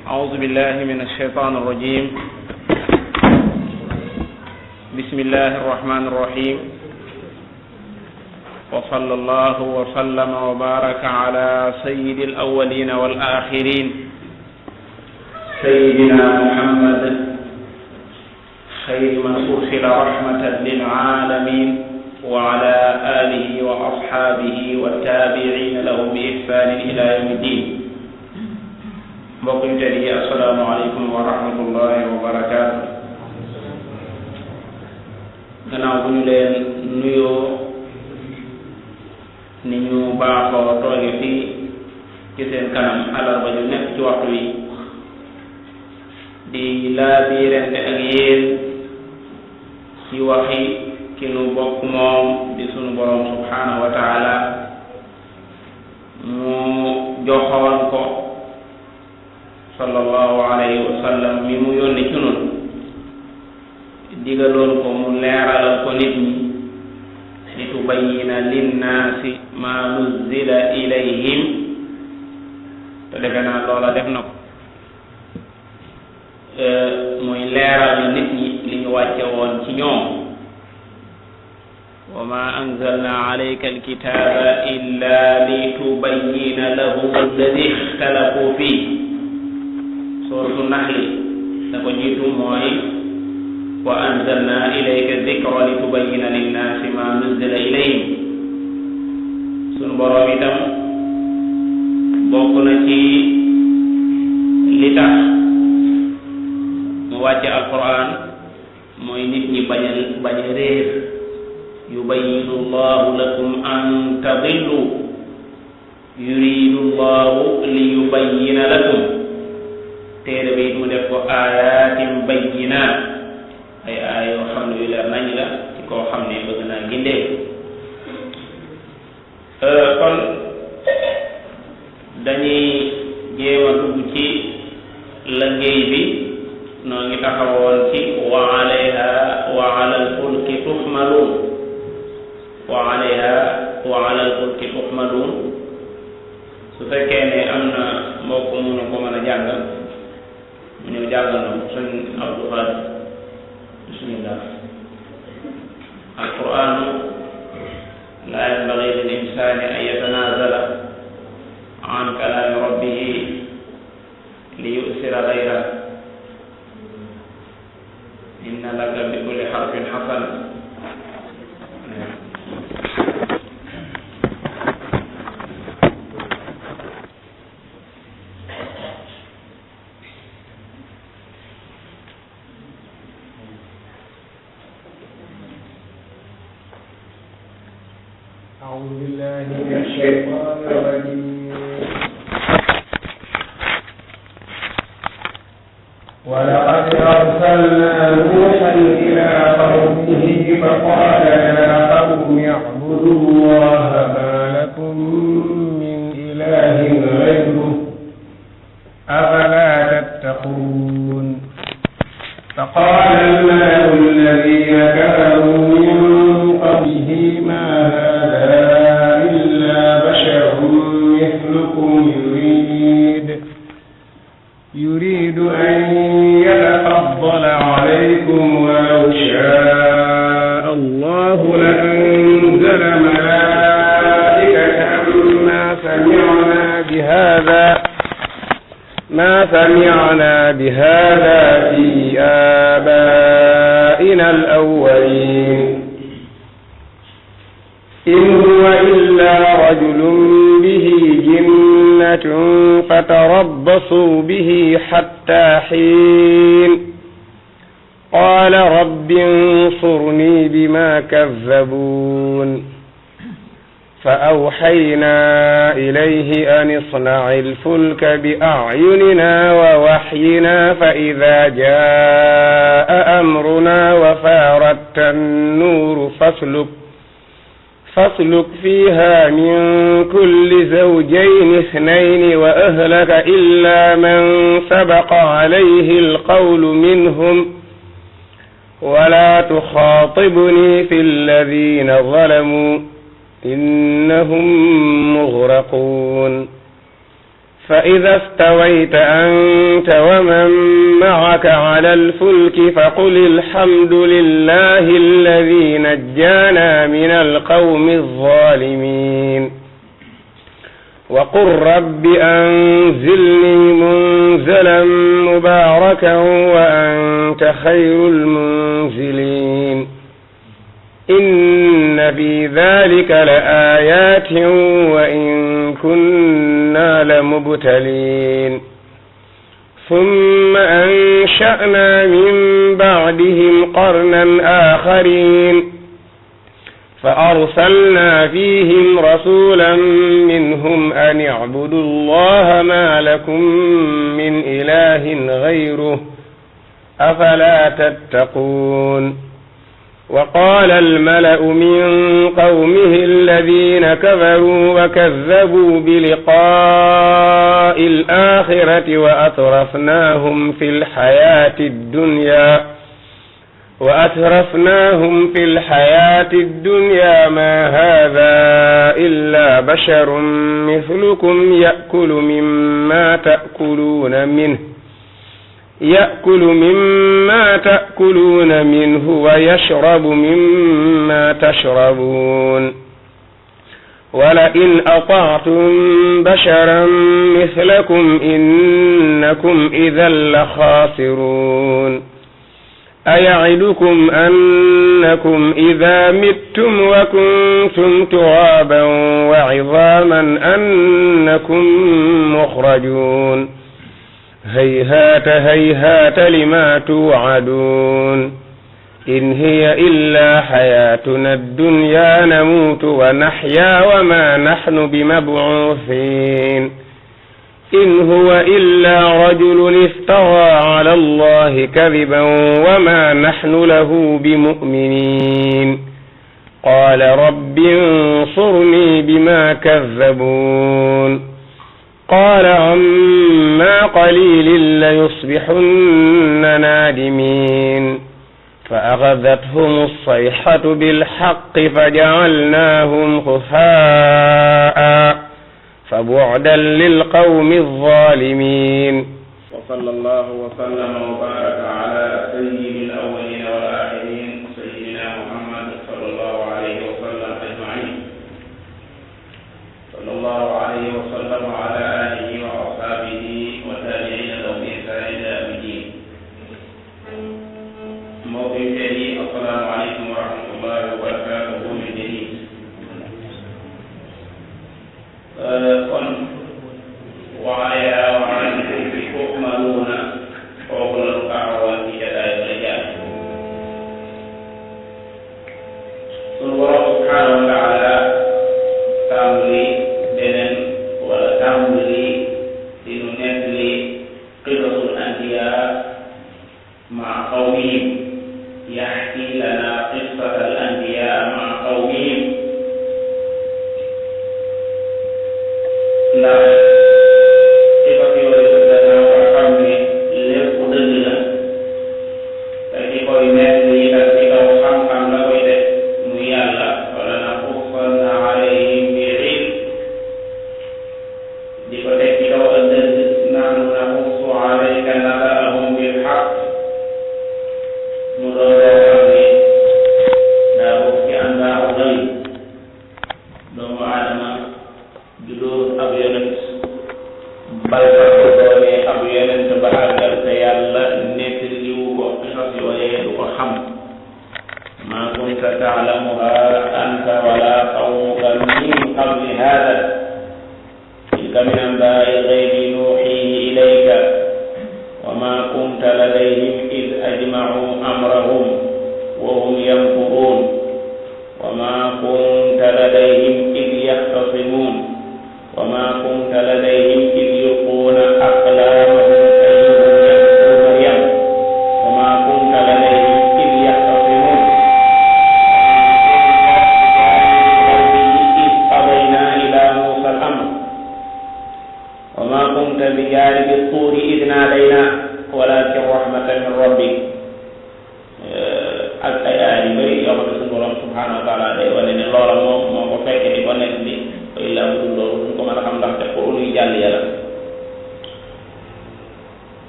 أعوذ بالله من الشيطان الرجيم. بسم الله الرحمن الرحيم. وصلى الله وسلم وبارك على سيد الأولين والآخرين سيدنا محمد خير من أرسل رحمة للعالمين وعلى آله وأصحابه والتابعين لهم بإحسان إلى يوم الدين. mbokk yu tedd yi assalaamu aleykum wa rahmatullahi wa barakaatu. gannaaw bu ñu leen nuyoo ni ñu baaxoo tooge fii ci seen kanam àllarba ju nekk ci waxtu wi di laabiirante ak yéen ci waxi ki nu bokk moom di sunu borom subhanahu wa taala mu joxoon ko sallallahu alayhi wa sallam mi mu yónni ci nun digaloon ko mu leeralal ko nit ñi li tubayyina linnaasi ma nuzzila ilayhim te defe naa loola def na ko muy leeral nit ñi li ñu wàcce woon ci ñoom wa ma anzalna alayka alkitaba illa li tubayyina lahum alladi ixtalafu fii suuratu Naxli da ko jiitu mooy wa anzalna ilayka dikra li tubayyina linnaasi ma nuzzila ilayhim. sunu boroom itam bokk na ci li tax mu wàcce alquran mooy nit ñi bañ a réer yubayyinu llahu lakum an tadillu yuridu llahu li yubayyina lakum. téere bi mu def ko aayaatin bayyinaat ay aaya yoo xam ne yu leer nañ la ci koo xam ne bëgg naa gindee. kon dañuy jéem a dugg ci liggéey bi noo ngi taxawoon ci wa alayha wa ala alfulki tuhmaluun wa alayha wa ala alfulki tuhmaluun. su fekkee ne am na mbokk mu ne ko mën a jàngal mu ñëw jàngal na ko sëñ Abdou Khadre bismillah. alquranu la yanbaghi lil insani an yatanazala an kalami rabbihi li yusira ghayra inna laka bi kulli harfin hasana. أعوذ بالله من الشيطان الرجيم. ولقد أرسلنا نوحا إلى قومه فقال يا قوم اعبدوا الله ما لكم من إله غيره أفلا تتقون. فقال الملأ الذين كفروا من قومه ما يريد أن يتفضل عليكم ولو شاء الله لأنزل ملائكة ما سمعنا بهذا في آبائنا الأولين إن هو إلا رجل به جنة فتربصوا به حتى حين. قال رب انصرني بما كذبون. فأوحينا إليه أن اصنع الفلك بأعيننا ووحينا فإذا جاء أمرنا وفارت النور فاسلك فيها من كل زوجين اثنين وأهلك إلا من سبق عليه القول منهم ولا تخاطبني في الذين ظلموا إنهم مغرقون. فإذا استويت أنت ومن معك على الفلك فقل الحمد لله الذي نجانا من القوم الظالمين وقل رب أنزلني منزلا مباركا وأنت خير المنزلين إن في ذلك لآيات وإن كنا لمبتلين ثم أنشأنا من بعدهم قرنا آخرين فأرسلنا فيهم رسولا منهم أن اعبدوا الله ما لكم من إله غيره أفلا تتقون وقال الملأ من قومه الذين كفروا وكذبوا بلقاء الآخرة وأترفناهم في الحياة الدنيا ما هذا إلا بشر مثلكم يأكل مما تأكلون منه ويشرب مما تشربون ولئن أطعتم بشرا مثلكم إنكم إذا لخاسرون أيعدكم أنكم إذا متم وكنتم ترابا وعظاما أنكم مخرجون هيهات هيهات لما توعدون إن هي إلا حياتنا الدنيا نموت ونحيا وما نحن بمبعوثين إن هو إلا رجل افترى على الله كذبا وما نحن له بمؤمنين قال رب انصرني بما كذبون قال عما قليل ليصبحن نادمين فأخذتهم الصيحة بالحق فجعلناهم غثاء فبعدا للقوم الظالمين وصلى الله وسلم وبارك على سيد الأولين والآخرين سيدنا محمد صلى الله عليه وسلم أجمعين صلى الله عليه وسلم وعلى آله وأصحابه وتابعين لهم بإحسان إلى يوم الدين. موضوع جديد. السلام عليكم ورحمة الله وبركاته من جديد. kon وعليها وعلى الكفر تؤمنون وقل القعوان في جدائد الرجال. الله سبحانه وتعالى tàmbali beneen wala tàmbali di nu nettali qisasul anbiya ma qawmihim yaxki lana qissat al anbiya ma qawmihim ndax qisas yooyu dana ko xam ne lépp dëgg la te ki koy nettali itam ci kaw xam-xam la koy def mu yàlla wala na xussanna alayhim bi ilm di ko teg ci kaw ak dëgg nahnu naqussu alayka naba'ahum bil haqq mu doon loo xam ne daa bokk ci anbaaru gayb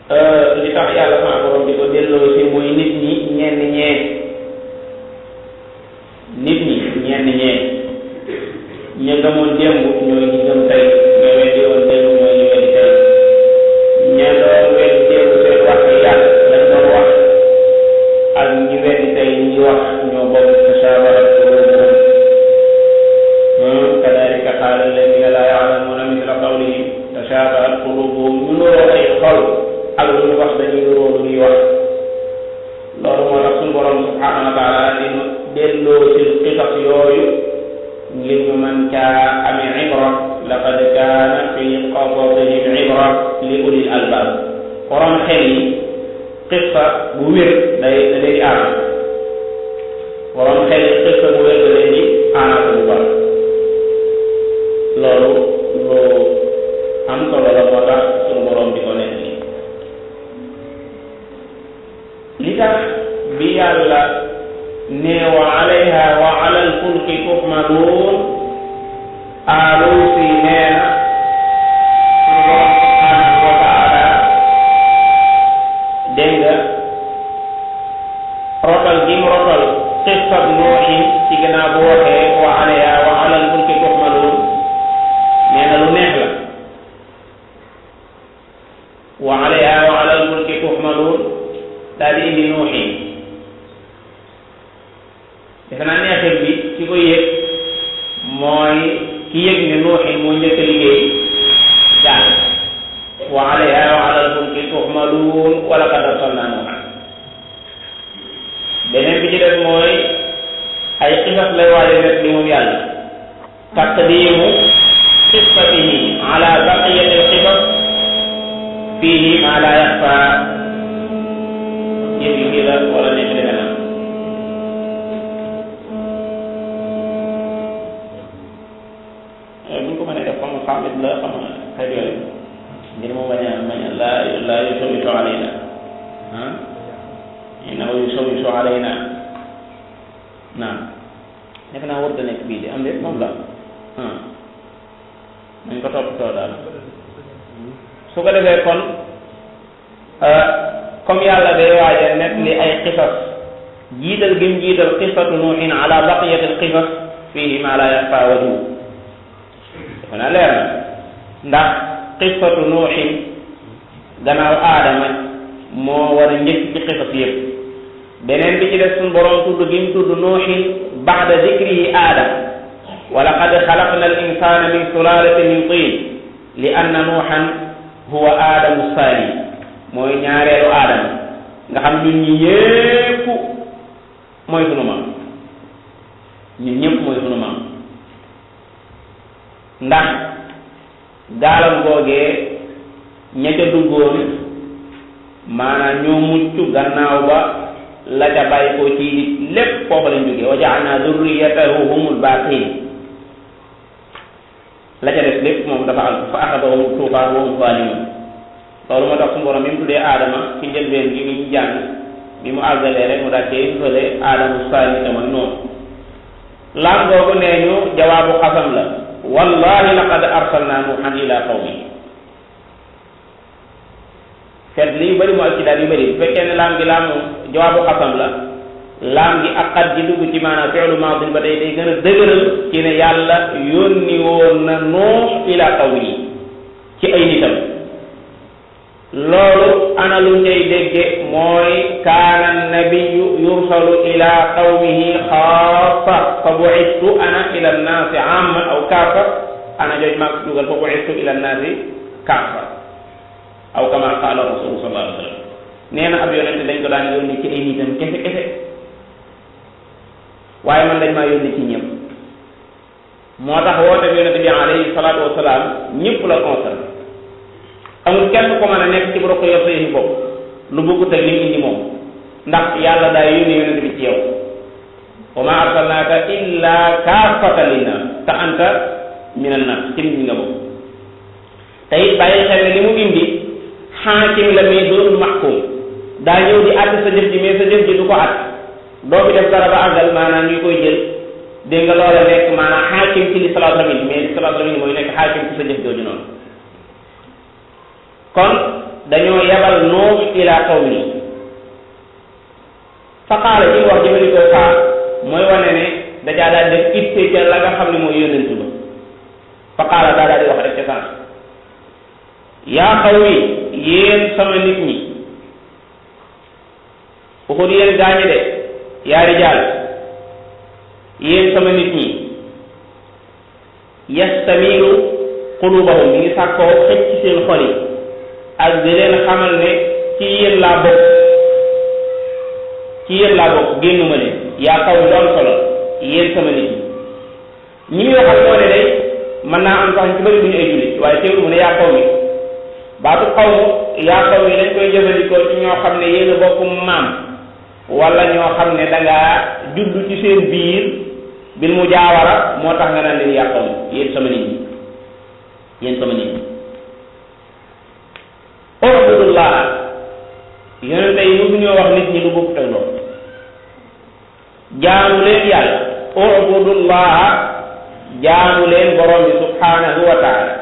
li tax yàlla sama borom di ko delloo si muy nit ñi ñenn ñee ña gëmoon démb ñooy ñi gëm tey ña weddi woon démb ñooy ñi weddi tey ña doon weddi démb seen wax yàlla lañ doon wax ak ñi weddi tey ñi wax ñoo bokk tashabahat qulubuhum kadalika qaala alladina laa ya'lamuuna mithla qawlihim tashabahat qulubuhum ñu nuroo ay xol ak lu ñu wax dañuy nuroo lu ñuy wax loolu moo tax suñu borom subhanahu wa taala di delloo ci qisas yooyu ngir ñu mën caa amee ibra laqad kaana fi qasasihim ibra li ulil albab borom xel yi qissa bu wér day aana borom xel yi qissa bu wér da leen di aana bu baax loolu lu am solo la moo tax suñu borom di ko nekk li tax bi yàlla ne wa alayha wa ala alfulki tuhmaluun Alusi nee na suñu borom subhanahu wa taala dégg nga rotal gi mu rotal qissat Nuuhin ci gannaaw bu waxee wa alayha wa ala alfulki tuhmaluun nee na lu neex la wa alayha wa ala alfulki tuhmaluun daal di indi Nuuhin defe naa neexit bi ci ko yëg mooy ki yëg ne Nuuhin moo njëkk a liggéey gaal wa alayha wa ala alfulki tuhmaluun wa laqad arsalnaa Nuuhan beneen bi ci def mooy ay qisas lay waaye def li moom yàlla taqdimu qissatihi ala baqiyati alqisas fihi ma la yaxfa yëf yi la wala nekk deme na bu ñu ko mënee def comme xamit la xam xëy yooyu ngir mu bañ a la yusawisu alayna innahu yusawisu alayna naam defe naa warut a nekk bii de am de moom la nañ ko toppatoo daal su ko defee kon comme yàlla day waaja net li ay qisas jiital gi mu jiital qisatu Nuuhin ala baqiyati alqisas fihi ma la yaxfa wajhu defe naa leer na ndax qisatu Nuuhin gannaaw aadama moo war a njëkk ci qisas yëpp beneen bi ci def suñu borom tudd gi mu tudd Nuuhin ba'da dikrihi aadam wa laqad xalaqna al insana min sulalatin min tin li anna Nuuhan huwa aadamu saani mooy ñaareelu aadama nga xam ñun ñi ñëpp mooy sunu maam ñun ñëpp mooy sunu maam ndax gaalam googee ña ca duggoon maanaam ñoo mucc gannaaw ba la ca bàyyi ko ci nit lépp foofu lañ jógee wa ja'alna durriyatahu humul baaqiin la ca def lépp moom dafa am fa axadahum tuufaan wa hum zaalimuun loolu moo tax suñu borom bi mu tuddee aadama ci njëlbeen gi ñu jàng bi mu àggalee rek mu daal cee fële aadamu saani te mooy noonu laam googu nee ñu jawaabu xasam la wallahi laqad arsalna nuuhan ila qawmi fet li yu bëri mu ak ci daal yu bëri bu fekkee ne laam gi laamu jawaabu xasam la laam gi ak xat gi dugg ci maanaam fi'lu maadin ba day gën a dëgëral ci ne yàlla yónni woon na nuux ila qawmi ci ay nitam loolu ana lu ngay dégge mooy kaana nabiyu yursalu ila qawmihi xaasa fa bu'istu ana ila nnaasi amma aw kaafa ana jooj maa ko dugal fa bu'istu ila nnaasi kaafa aw kama qaala rasulu sallallahu alayhi wa sallam nee na ab yonente dañ ko daan yónni ci ay nitam kese kese waaye man dañ maa yónni ci ñëpp moo tax woote bi yonente bi alayhi salaatu wasalaam ñëpp la concerné amul kenn ko mën a nekk ci bu ko yor sa yëfi bopp lu bëggut ak li mu indi moom ndax yàlla daay yónni yonente bi ci yow wa ma arsalnaaka illa kaafatan linnaas te anta minan naas ci nit ñi nga bokk te it bàyyi xel ne li mu indi xaakim la mais doonul maxkum daa ñëw di àtt sa jëf ji mais sa jëf ji du ko àtt doo fi def dara ba àggal maanaam ñu koy jël dégg nga loola nekk maanaam xaakim ci li salaatu lamin mais li salaatu lamin mooy nekk xaakim ci sa jëf jooju noonu kon dañoo yabal Nuux ila qawmi fa qaala ji wax jëfandikoo faa mooy wane ne dajaa daal def itte ca la nga xam ne mooy yónnentu ba fa qaala daa daal di wax rek ca sens yaa qawmi yéen sama nit ñi waxut yéen gaañi de yaa rijaal yéen sama nit ñi yastamilu qulubahum mi ngi sàkkoo xëcc ci seen xol yi ak di leen xamal ne ci yéen laa bokk génnuma leen yaa kaw mi doon solo yéen sama nit ñi muy waxal moo ne day mën naa am sax ñu ci bëri bu ñu ay jullit waaye teewul mu ne yaa kaw mi baatu xaw yaa kaw mi dañ koy jëfandikoo ci ñoo xam ne yéen a bokk maam wala ñoo xam ne dangaa juddu ci seen biir bil mu jaawara moo tax nga naan leen yaa kaw mi yéen sama nit ñi ubudullah yonente yi mu ñoo wax nit ñi lu bokk tey loolu jaamu leen yàlla ubudullah jaamu leen borom bi subhanahu wa taala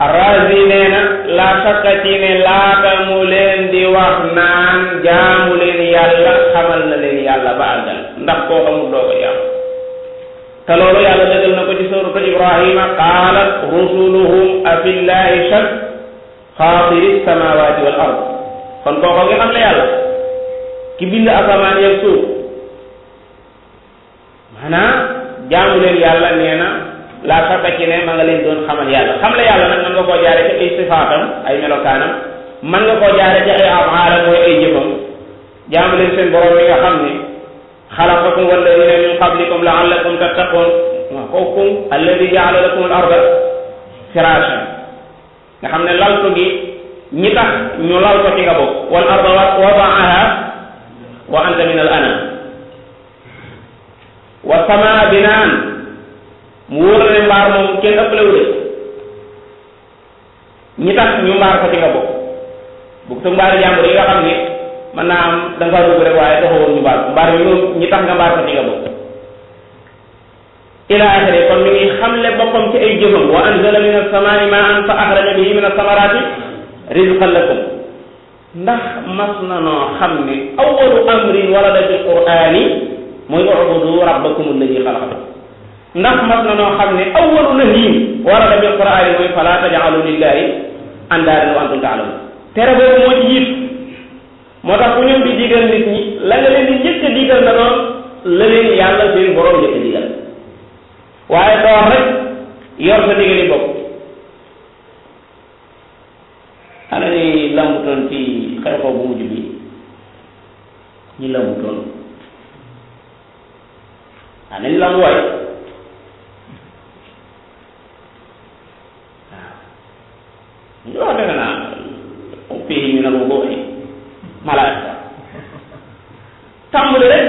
Arrazi nee na la sakka ci ne laata mu leen di wax naan jaamu leen yàlla xamal na leen yàlla ba àggal ndax koo xamul doo ko jaamu te loolu yàlla dëggal na ko ci suratu Ibrahima qaalat rusuluhum afillahi shak xaatiri samawati wal ard kon koo nga xam ne yàlla ki bind asamaan yeeg suuf maanaam jaamu leen yàlla nee na laa sakka ci ne ma nga leen doon xamal yàlla xam la yàlla nag man nga koo jaare ci ay sifaatam ay melokaanam man nga koo jaare ci ay afaalam mooy ay jëfam jaamu leen seen borom mi nga xam ne xalaqakum walladina min qablikum laallakum tattaqun kooku alladi jaala lakum al arda firashan nga xam ne laltu gi ñi tax ñu lal ko ci nga bokk wal arda wadaaha wa anta min al anam wa samaa binaan mu wóor ne mbaar moom kenn ëppalewu de ñi tax ñu mbaar ko ci nga bokk bugg te mbaari jàmbur yi nga xam ne mën naa am da nga faa dugg rek waaye taxawoon ñu mbaar mi moom ñi tax nga mbaar ko ci nga bokk ila axiri kon mi ngi xamle boppam ci ay jëfam wa anzala min as-samaa'i maa'an fa axraja bihi min as-samaraati rizqan lakum ndax mas na noo xam ne awwalu amrin warada fi qur'aani mooy ubudu rabbakum alladi xalaqakum ndax mas na noo xam ne awwalu nahyin warada fi qur'aani mooy fala taj'alu lillahi andaadan wa antum ta'lamun tere boobu moo ci jiitu moo tax ku ñëw di digal nit ñi la nga leen di njëkk a digal na doon la leen yàlla seen borom njëkk a digal waaye door rek yor sa digali bopp ana ni lambutoon ci xew-xew bu mujj bi ñi lambutoon ana ni lambu waay waaw ñu wax defe naa fii ñu nag boo xi malaaka tàmbali rek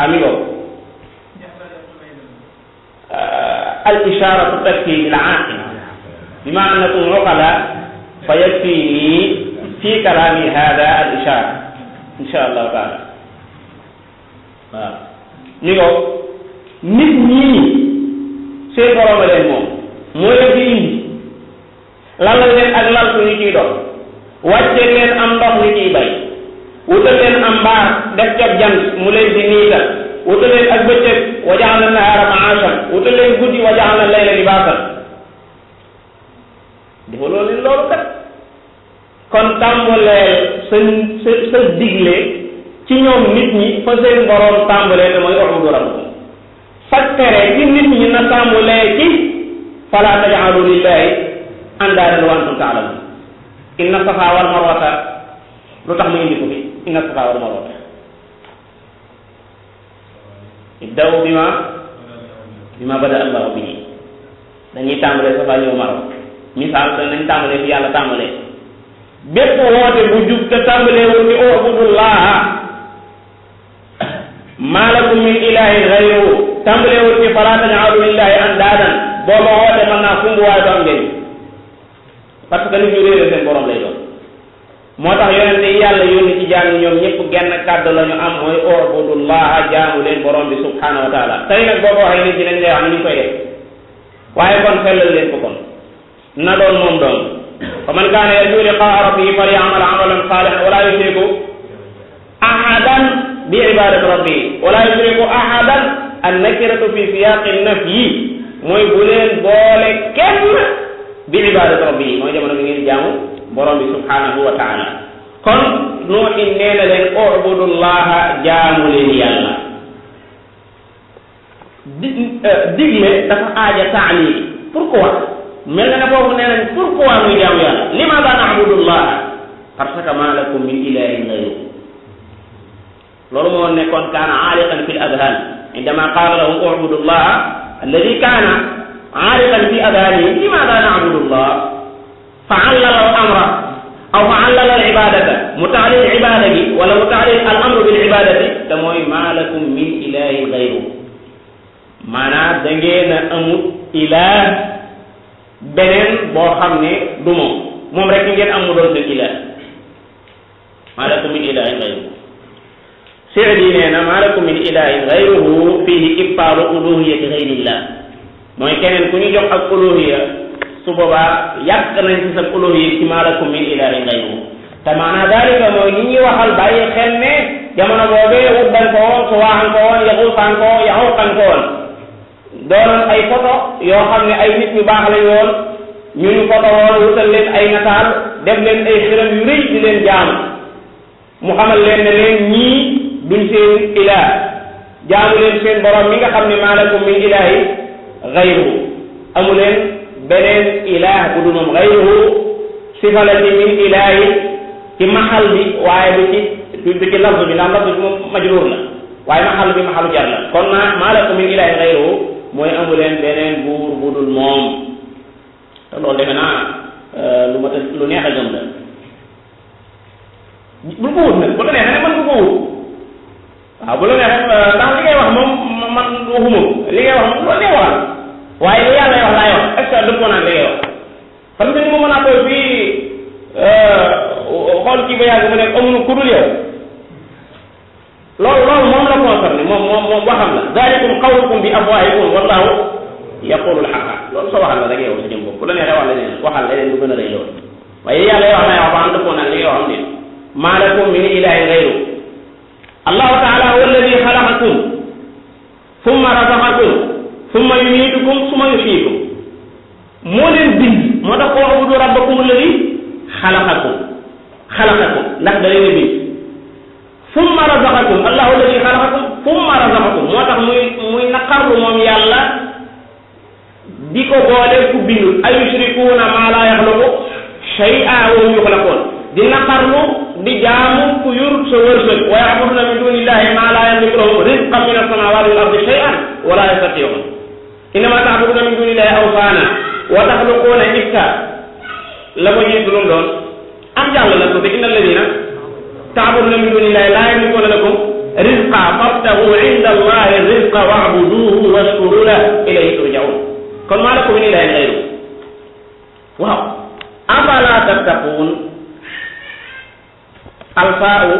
ami boobu al-isharatu takfi bil-aaqil bima annakum uqala fa yakfini fi kalami hada al-ishara insha allahu taala waaw ni ko nit ñi seen borom a leen moom moo leen di indi lalal leen ak lal su ñu ciy dox wàcce leen am ndox ñu ciy bay wutal leen am mbaar def ca jant mu leen di niital wutal leen ak bëccëg wa ja'alna nahaara ma'aashan wutal leen guddi wa ja'alna layla libaasan defaloo leen loolu kat kon tàmbaleel sa digle ci ñoom nit ñi fa seen borom tàmbalee te mooy ubudu rabbakum fakkare ci nit ñi na tàmbalee ci fala taj'alu lillahi andaadan wa antum ta'lamun inna safa wal marwata lu tax mu indi ko fi inna safa wal marwata ibdaw bima bada allahu bihi dañuy tàmbalee safa ñëw marwa misaal danañ tàmbalee fi yàlla tàmbalee bépp woote bu jub te tàmbalee wu ci ubudullaha ma lakum min ilahin ghayruhu tàmbalee wu ci fala taj'alu lillahi andaadan booba woote mën naa fumbu waaye du am njëriñ parce que nit ñu réere seen borom lay doon moo tax yonente yi yàlla yónni ci jaam ñoom ñëpp genn kàddu la ñu am mooy ubudullaha jaamu leen borom bi subhanahu wa taala tey nag boo ko waxee nit ñi dañ lay wax ni ñu koy def waaye kon sellal leen ko kon na doon moom doon fa man kaana yarju liqaa rabbihi falyamal amalan salihan wala yushriku ahadan bi ibadati rabbihi wala yushriku ahadan an nakiratu fi siyaqi nafyi mooy bu leen boole kenn bi ibadati rabbihi mooy jamono bi ngeen jaamu borom bi subhanahu wa taala kon Nuuhin nee na leen ubudullaha jaamu leen yàlla digle dafa aaja taaliq pourquoi mel na ne foofu nee nañ pourquoi muy jaamu yàlla limaada na'budullah parce que ma lakum min ilahin ghayru loolu moo nekkoon kaana aaliqan fi al-adhan indama qaala lahum u'budullah alladi kaana aaliqan fi adhanihim limaada na'budullah fa'allala al-amra aw fa'allala al-ibadata mu ta'lil ibada gi wala mu ta'lil al-amru bil ibadati te mooy ma lakum min ilahin ghayru maanaam da ngeen a amut ilaah beneen boo xam ne du moom rek ngeen am mu doon seen ilaah maa lakum min ilaahin ghayruhu Saadi nee na maa lakum min ilaahin ghayruhu fiihi ibtaalu uluhiyyati ghayrillah mooy keneen ku ñu jox ak uluhiyya su boobaa yàq nañ ci sa uluhiyya ci maa lakum min ilaahin ghayruhu te maanaam daalika mooy ñi ñuy waxal bàyyi xel ne jamono boobee wuddan ko woon suwaaxan ko woon yaxuusan ko yaxuuqan ko woon doonoon ay photo yoo xam ne ay nit ñu baax lañ woon ñu photo woon wutal leen ay nataal def leen ay xiram yu rëy di leen jaamu mu xamal leen ne leen ñii duñ seen ilaah jaamu leen seen borom mi nga xam ne maa lakum min ilaahi ghayruhu amu leen beneen ilaah bu dul moom ghayruhu sifa la ci min ilaahi ci maxal bi waaye du ci lafz bi ndax lafz bi moom majruur la waaye maxal bi maxalu jar la kon maa lakum min ilaahi ghayruhu mooy amu leen beneen buur bu dul moom te loolu defe naa lu neex a gëm la bu ko wut nag bu la neexee nag mën nga ko wut waaw bu la neexee ndax li ngay wax moom man waxuma li ngay wax moom loolu nee waxal waaye li yàlla wax laay wax est-ce que dëppoo naa li ngay wax xam nga ni ma mën a koy fii xool ci ba yàgg mu nekk amuñu ku dul yow loolu moom la concerné moom waxam la zalikum qawlukum bi afwahikum wallahu yaqulu al-haqqa loolu soo waxal la rek yow sa jëm bopp bu la neexee wax leneen waxal leneen lu gën a rëy loolu waaye yàlla wax laay wax ba am dëppoo naa li ngay wax ne maa lakum min ilahin ghayru allahu taala huwa alladi xalaqakum thumma razaqakum thumma yumiitukum thumma yuhyikum moo leen bind moo tax koo ubudu rabbakum alladi xalaqakum ndax da leen a bind thumma razaqakum allahu alladi xalaqakum thumma razaqakum moo tax muy naqarlu moom yàlla di ko boole ku bindul ay yushrikuuna maa laa yaxluqu shay'an wa hum yuxlaquun di naqarlu di jaamu ku yur sa wërsëg wa ya'buduna min dunillahi ma la yamliku lahum rizqan min as-samawati wal ardi shay'an wa la yastati'un innama ta'buduna min dunillahi awthana wa takhluquna ifka la ko jiitu lu mu doon am jàll la ko te inna alladina ta'buduna min dunillahi la yamlikuna lakum rizqa fabtaghu 'inda allahi rizqa wa'buduhu washkuru lahu ilayhi turja'un kon ma lakum min ilahin ghayru waaw afala tattaqun alfaa'u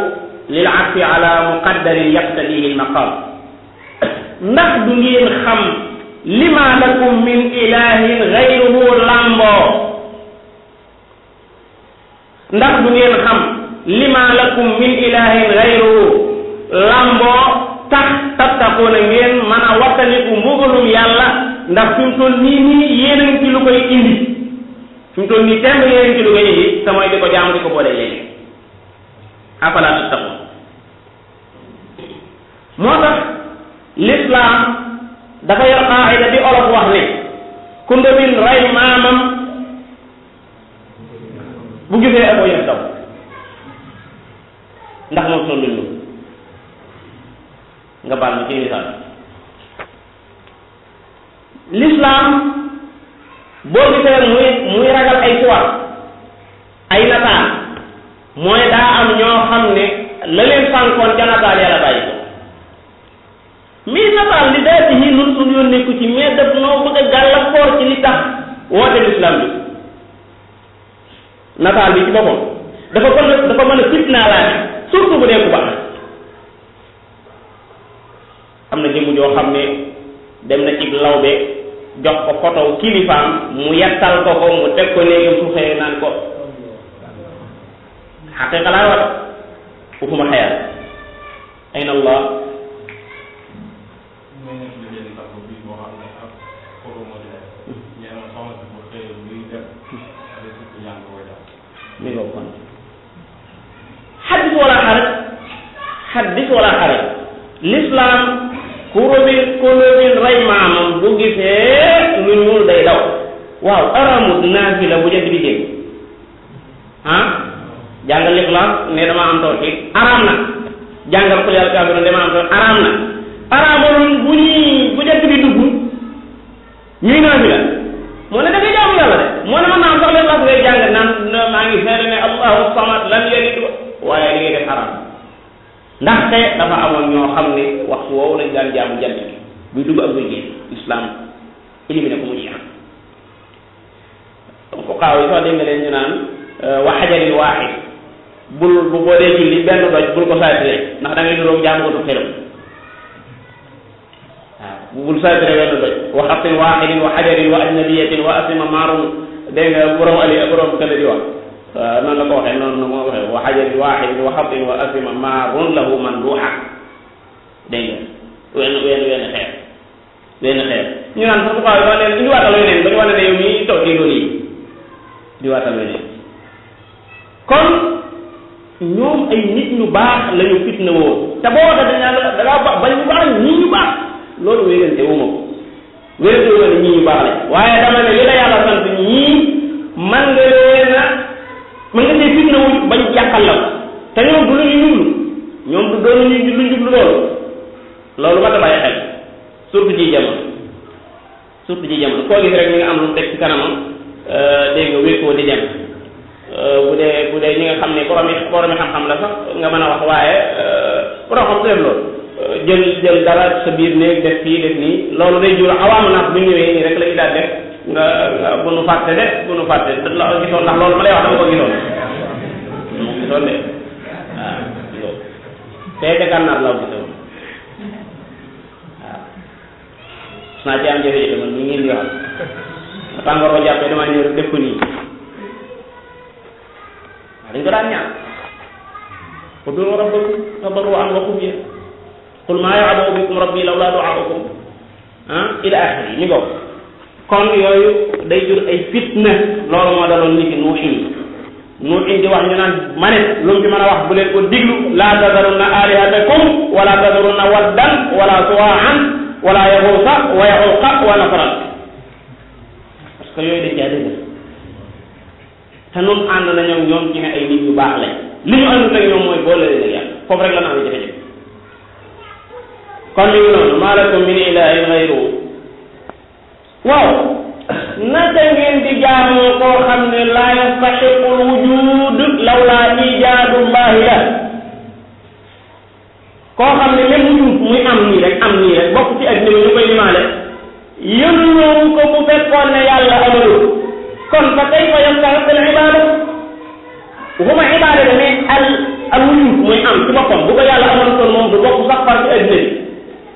lil atfi ala muqaddarin yaqtadihi al maqam ndax du ngeen xam lima lakum min ilahin ghayruhu lamboo ndax du ngeen xam lima lakum min ilahin ghayruhu lamboo tax tattaquuna ngeen mën a wattaniku mbugalum yàlla ndax fi mu toll nii yéen a ngi ci lu koy indi fi mu toll nii temb yéen a ngi ci lu koy indi te mooy di ko jaamu di ko boole léegi afala tattaqun moo tax l'islam dafa yor qaida bi olof wax ne ku ndëmin rey maamam bu gisee ak yëf daw ndax moom sonn lu nga baal ma ci misaal l'islam boo gisee muy ragal ay suwar ay nataal mooy daa am ñoo xam ne la leen sànkoon ca nataal yàlla bàyyi ko mii nataal li daa ci nun suñu yoon nekku ci mais daf noo bëgg a gàllankoor ci li tax woote l'islam bi nataal bi ci boppam dafa mën a fitnaalaate surtout bu dee ku baax am na jëmm joo xam ne dem na ci lawbe jox ko photo kilifaam mu yettal ko mu teg ko néegam su xëyee naan ko xaqiqa laa wax waxuma xeyal ayna Allah mi ngo kon xaddis wala xaraj l'islam ku robin rey maamam bu gisee lu ñuul day daw waaw aramut naafila bu jëkk di génn jàngal l'islam ne dama am tawhid araam na jàngal xul yàlla kaafiruun dama am tawhid araam na araamalul bu jëkk di dugg ñuy naafila moo ne da ngay jaamu yàlla de moo ne man naa am sax l'islam ngay jàng naan maa ngi seede ne allahu samad lam yalid waaye li ngay def araam ndaxte dafa amoon ñoo xam ne waxtu woowu lañ daan jaamu jant bi buy dugg ak buy génn islam éliminé ko mu jeex donc xaaw yi sax dégg nga leen ñu naan wa hajarin waahid bul bu boo dee julli benn doj bul ko saatire ndax da ngay duroog jaamu ko du xelam waaw bul saatire benn doj wa xatin waahidin wa hajarin wa ajnabiyatin wa asima maarum dégg nga borom ali ak borom kële di wax noonu la ko waxee noonu la moo waxee wa hajarin waahidin wa xatin wa asima maarun lahu manduha dégg nga wenn xeer ñu naan sax xaaw yi wax leen indiwaatal weneen ba ñu wane ne yow mii toog di loolu yi indiwaatal weneen kon ñoom ay nit ñu baax la ñu fitna woo te boo waxee dañ da ngaa baax bañ ñu baax ñii ñu baax loolu wérante wu ma ko wérante wu ma ne ñii ñu baax lañ waaye dama ne li la yàlla sant ñii man nga leen a man nga see fitna wu bañ yàqal la te ñoom du lu ñu jublu ñoom du doon lu jublu loolu ma ta bàyyi xel surtout ci jamono koo gis rek mi nga am lu teg ci kanamam dégg nga wékkoo di dem bu dee ñi nga xam ne borom xam-xam la sax nga mën a wax waaye borom xam def loolu jël dara sa biir néeg def fii def nii loolu day jur awaamu naaf bu ñëwee nii rek la ñu daal def nga bu nu fàtte la gisoon ndax loolu ma lay wax dama ko gisoon de waaw tey ca gànnaar la gisoon waaw su naa ci am jafe-jafe man ñu ngeen di wax tàngoor ko jàppee damaa ñëw rek def ko nii dañ ko daan ñaan ud'uu rabbakum tadarru'an wa khufyatan qul maa ya'ba'u bikum rabbi lawlaa du'aa'ukum ila axiri ni bokk kon yooyu day jur ay fitna loolu moo daloon nit ki Nuuhin di wax ñu naan ma ne lu mu ci mën a wax bu leen ko diglu laa tazarunna aalihatakum wala tazarunna waddan wala suwaa'an wala yaghutha wa ya'uuqa wa nasran parce que yooyu dañ caa dëgg te noonu ànd nañoo ñoom ci ne ay nit yu baax lañ li ñu àndut ak ñoom mooy boole leen ak yàlla foofu rek la naa am jafe-jafe kon li ngi noonu maa lakum min ilaahin ghayruhu waaw naka ngeen di jaamoo koo xam ne laa yastaxiqul wujud lawlaa ijaadullahi la koo xam ne même wujud muy am nii rek bokk ci addina bi ñu koy limaale yëngu ko bu fekkoon ne yàlla amalul kon fa kayfa yastahiq al ibada waxuma ibada da mais al wujud muy am ci boppam bu ko yàlla amal kon moom du bokk sax par ci addina bi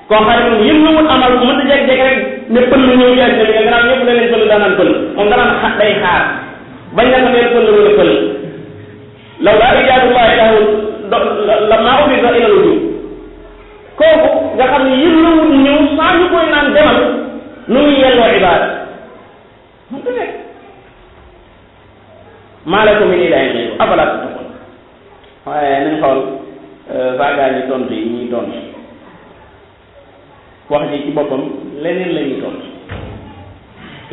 koo xam ne moom yënguwul amal bu mën a jeg-jeg rek ne pël ñëw ci addina bi nga gannaaw ñëpp la leen pël daanaan pël moom danaan day xaar bañ na ko neen pël wala pël law laa ijaadullahi lahu lammaa ubida ila wujud kooku nga xam ne yënguwul ñëw saa ñu koy naan demal nu muy yelloo ibada mu ko nekk maa lakum min ilaahin ghayruhu afalaa tattaquun waaye nañ xool baagaa ñi tontu yi ñuy tontu wax ji ci boppam leneen la ñuy tontu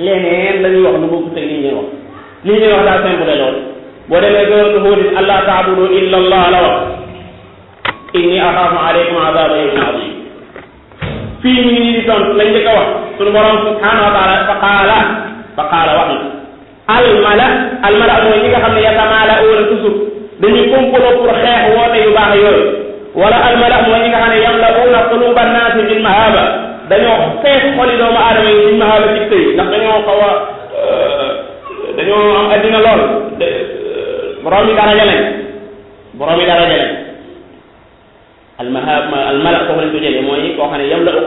leneen la ñuy wax lu bokk te li ñuy wax daa simple lool boo demee gënatu Huud allaa ta'budu illa allah la wax inni axaafu alaykum azaaba yawmin aziim fii ñu ngi di tontu lañ njëkk a wax suñu borom subhanahu wa taala fa qaala wax na almala mooy ñi nga xam ne yatamaala'uuna toujours dañuy complot pour xeex woote yu baax yooyu wala almala mooy ñi nga xam ne yamla'uuna quluuba naasi bil mahaaba dañoo fees xoli doomu aadama yi bil mahaaba ci tëy ndax dañoo xaw a dañoo am addina lool borom yi daraja lañ almala foofu lañ ko jëlee mooy koo xam ne yamla'u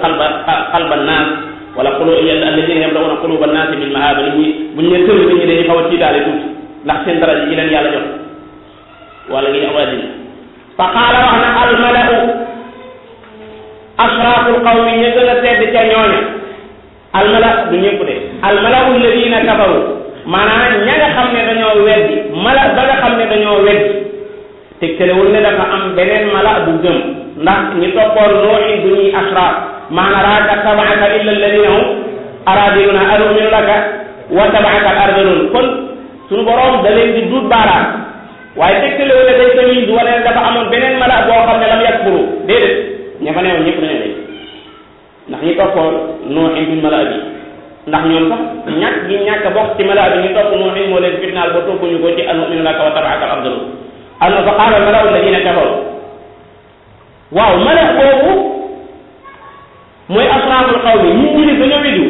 qalba naas wala alladina yamlauna quluba annaasi bil mahaba ni buñ ne tëll nit ñi dañuy xaw a tiitaale tuuti ndax seen daraja ji leen yàlla jox wala ngi awa dina fa qaala wax na almalau ashraful qawmi ñi gën a tedd ca ñooña almala du ñëpp de almalau alladina kafaru maanaam ña nga xam ne dañoo weddi mala ba nga xam ne dañoo weddi tegtalewul ne dafa am beneen mala bu gëm ndax ñi toppoon nooxi du ñuy ashraf maana raaka tabaaka illa alladina hum aradiluna anuminu laka wa tabaaka al ardalun kon suñu borom da leen di duut baaraam waaye tegtalewul ne day tamit du wane dafa amoon beneen mala boo xam ne lam yakfuru déedéet ña fa newoon ñëpp dañoo dee ndax ñi toppoon nooxi duñ mala bi ndax ñoom sax ñàkk gi ñàkk bokk ci mala bi ñu topp nooxi moo leen fitnaal ba toppuñu ko ci anuminu laka wa tabaaka al ardalun am na fa qaala al malau alladina kafaru waaw mala boobu mooy asraaful qawmi ñi ñi def dañoo weddu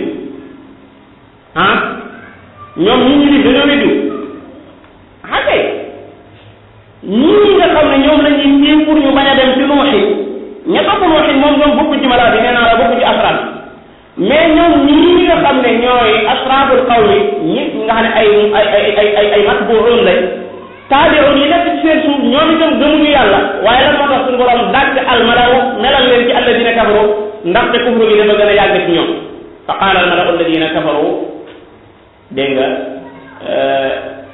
ñoom ñi ñi def dañoo weddu kay ñii nga xam ne ñoom la ñuy ñii pour ñu bañ a dem ci nooxi ña topp nooxi moom bokku ci malaa bi nee naa la bokku ci asraaf mais ñoom ñii nga xam ne ñooy asraaful qawmi ñi nga xam ne ay matbuun lañ taabi'un yi nekk ci seen suuf ñoom itam gëmuñu yàlla waaye lan moo tax suñu borom dàgg almalaw melal leen ci alladina kafaru ndaxte kufru gi dafa gën a yàgg ci ñoom fa qaala almalaw alladina kafaru dégg nga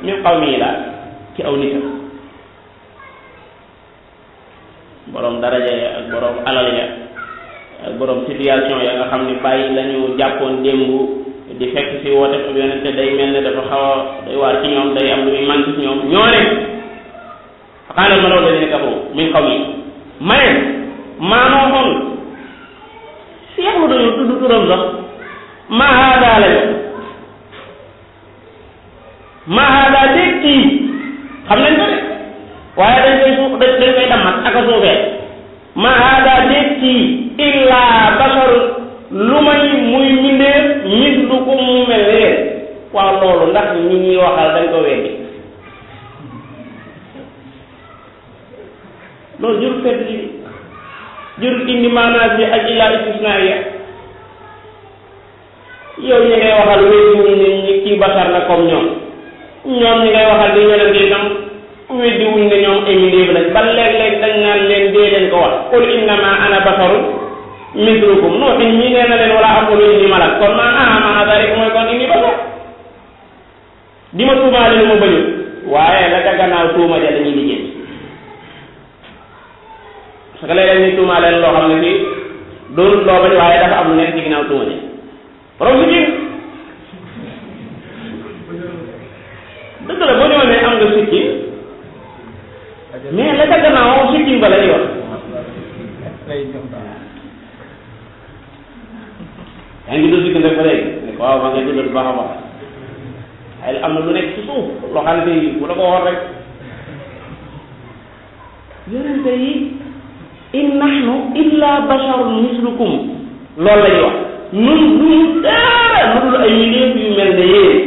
min qawmi la ci aw nitam borom daraja ya ak borom alal ya ak borom situation ya nga xam ne bàyyi lañu jàppoon démb di fekk si woote ab yonente day mel ne dafa xaw a day waar ci ñoom day am lu muy manqué ci ñoom ñoo ne fa qaala almalaw alladina kafaru min qawmi ma ne maanoo xoon seexlu dañu tudd turam sax ma haada lañu ma haada dégg kii xam nañ ko de waaye dañ koy dammat ak a suufee ma haada dégg kii illa basharu lu may muy mbindeef mislukum mu mel ne leen waaw loolu ndax ñi ñuy waxal dañ ko weddi loolu jërul fedd li jërul indi maanaam bi ak illa istisnaaya yow ñi ngay waxal weddi wuñ ne ñi kii bashar la comme ñoom ñi ngay waxal di yonente itam weddi wuñ ne ñoom ay mbindeef lañ ba léeg-léeg dañ naan leen dee leen ko wax qul innama ana basharun mislukum non te ñii nee na leen wala aqulu inni malak kon maana dalik mooy kon inni bashar di ma tuumaale lu ma bañu waaye la ca gannaaw tuuma ja dañuy liggéey parce que léeg-léeg ñu tuumaale leen loo xam ne fii doonut loo bañ waaye dafa am lu nekk ci ginnaaw tuuma ja borom si biir dëgg la boo ñëwee ne am nga sikkin mais la ca gannaaw sikkin ba lay wax yaa ngi dund rek ba léegi ne ko waaw maa ngi dund baax a baax ay am na lu nekk ci suuf loo xam ne bu la ko waxoon rek yonente yi in nahnu illa basharun mislukum loolu la ñuy wax nun duñu dara lu dul ay mbindeef yu mel ne yéen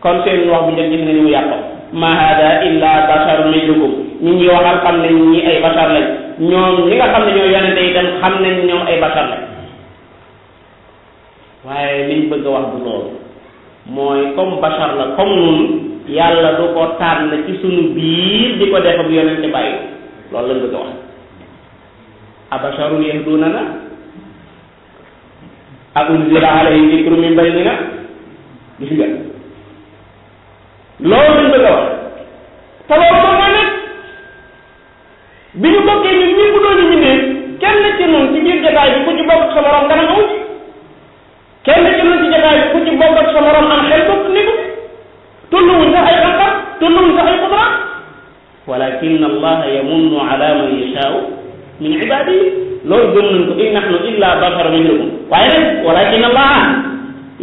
kon seen wax bu njëkk gis nga ni mu yàqoo ma hada illa basharun mislukum ñi ñuy waxal xam nañ ñi ay bashar lañ ñoom ñi nga xam ne ñoo yonente yi tam xam nañ ñoom ay bashar lañ waaye liñ bëgg a wax du loolu mooy comme bashar la comme nun yàlla du ko tànn ci sunu biir di ko def ak yonente bàyyi loolu lañ bëgg a wax abasharun yahdunana a unzila alayhi dhikru min baynina gis nga loolu lañ bëgg a wax te loolu moom mooy nekk bi ñu bokkee ñun ñëpp doon ñu ne kenn ci nun ci biir jotaay bi ku ci bokk sa morom dana aw kenn ci nun ci jotaay bi ku ci bokk ak sa morom am xel bokk ni ko tolluwuñ sax ay xam-xam tolluwuñ sax ay xudra walakin allaha yamunnu ala man yashaau min ibadihi loolu gëm nañ ko in nahnu illa basharun mislukum waaye nag walakin allaha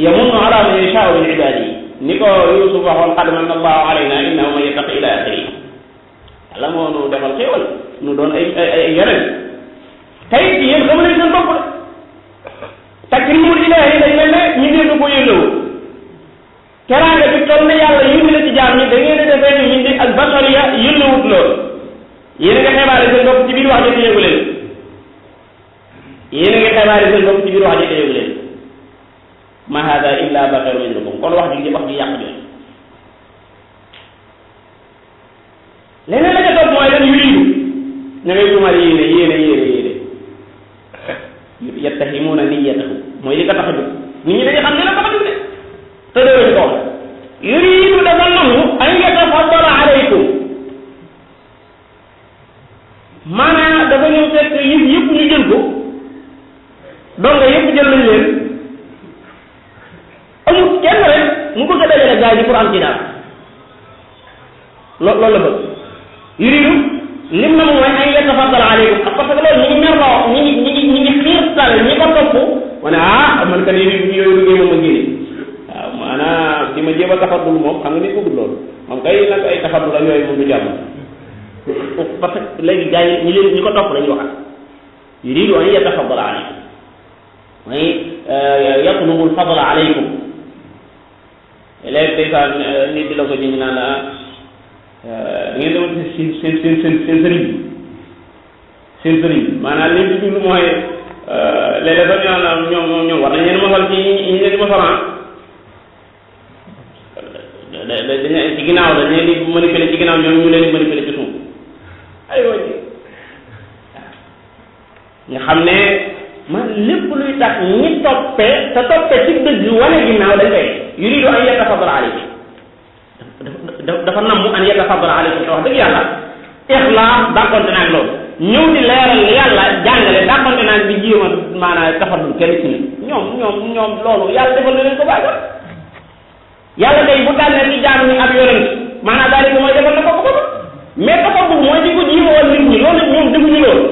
yamunnu ala man yashaau min ibadihi ni ko Yusuf waxoon qad manna allahu alayna innahu man yattaqi ila axiri yàlla moo nu defal xéewal nu doon ay yeneen tey yéen xamu leen seen bopp de takrimul ilahi day mel ne ñu dégg ko yëllawul teraanga bi toll na yàlla yëngu la ci jaam ñi da ngeen a defee ni ñu di ak bashariya yëllawut loolu yéen nga xeebaale seen bopp ci biir wax jot yëngu leen yéen a ngi xabaare seen bopp ci biir wax ji te yóbbu leen ma hada illa basharun mislukum kon wax ji yàq jooju leneen la ca topp mooy lan yuriidu ña ngay tuumal yéene yattahimuuna niyyatahu mooy li ko tax a jóg nit ñi dañuy xam ne la tax a jóg de te doo ci kaw yuriidu dafa nangu an yatafaddala alaykum maanaam dafa ñëw fekk yëpp ñu jël ko donc yëpp jël nañ leen amul kenn rek mu bëgg a dajale gars yi pour am ci daal loolu la bëgg yuriidu lim na mooy ay yatafaddal alaykum parce que loolu ñi ngi merloo ñi ngi xiirtal ñi ko topp ma ne man kat yooyu liggéey moom ma génne waaw maanaam di ma jéem a tafaddul moom xam nga ni bëggul loolu moom kay nag ay tafaddul ak yooyu moom du jàmm parce que léegi gars yi ñi ko topp lañuy waxat yuriidu an yatafaddala alaykum mooy yatlubu al-fadla alaykum léegi ndeysaan nit di la ko ji ñu naan la ngeen demal seen sëriñ bi maanaam li ci jublu mooy léeg-léeg sax ñu naan ñoom war nañ leen mosal ci ñi leen di mosalan dañ ci ginnaaw dañ leen di manipuler ci ginnaaw ñoom ñu leen di manipuler ci suuf aywa nga xam ne man lépp luy tax ñi toppee te toppee ci dëgg wane ginnaaw dañ koy yuriidu an yatafaddala alaykum dafa nammu an yatafaddala alaykum te wax dëgg yàlla ixlaas dàqonte naag loolu ñëw di leeral li yàlla jàngale dàqonte naag di jéem a maanaam tafaddul kenn ci ni ñoom loolu yàlla defal na leen ko baagal yàlla day bu tànnee ci jaam ñi ab yonent maanaam daal di mooy defal na ko mais tafaddul mooy di ko jiima woon nit ñi loolu ñoom defuñu loolu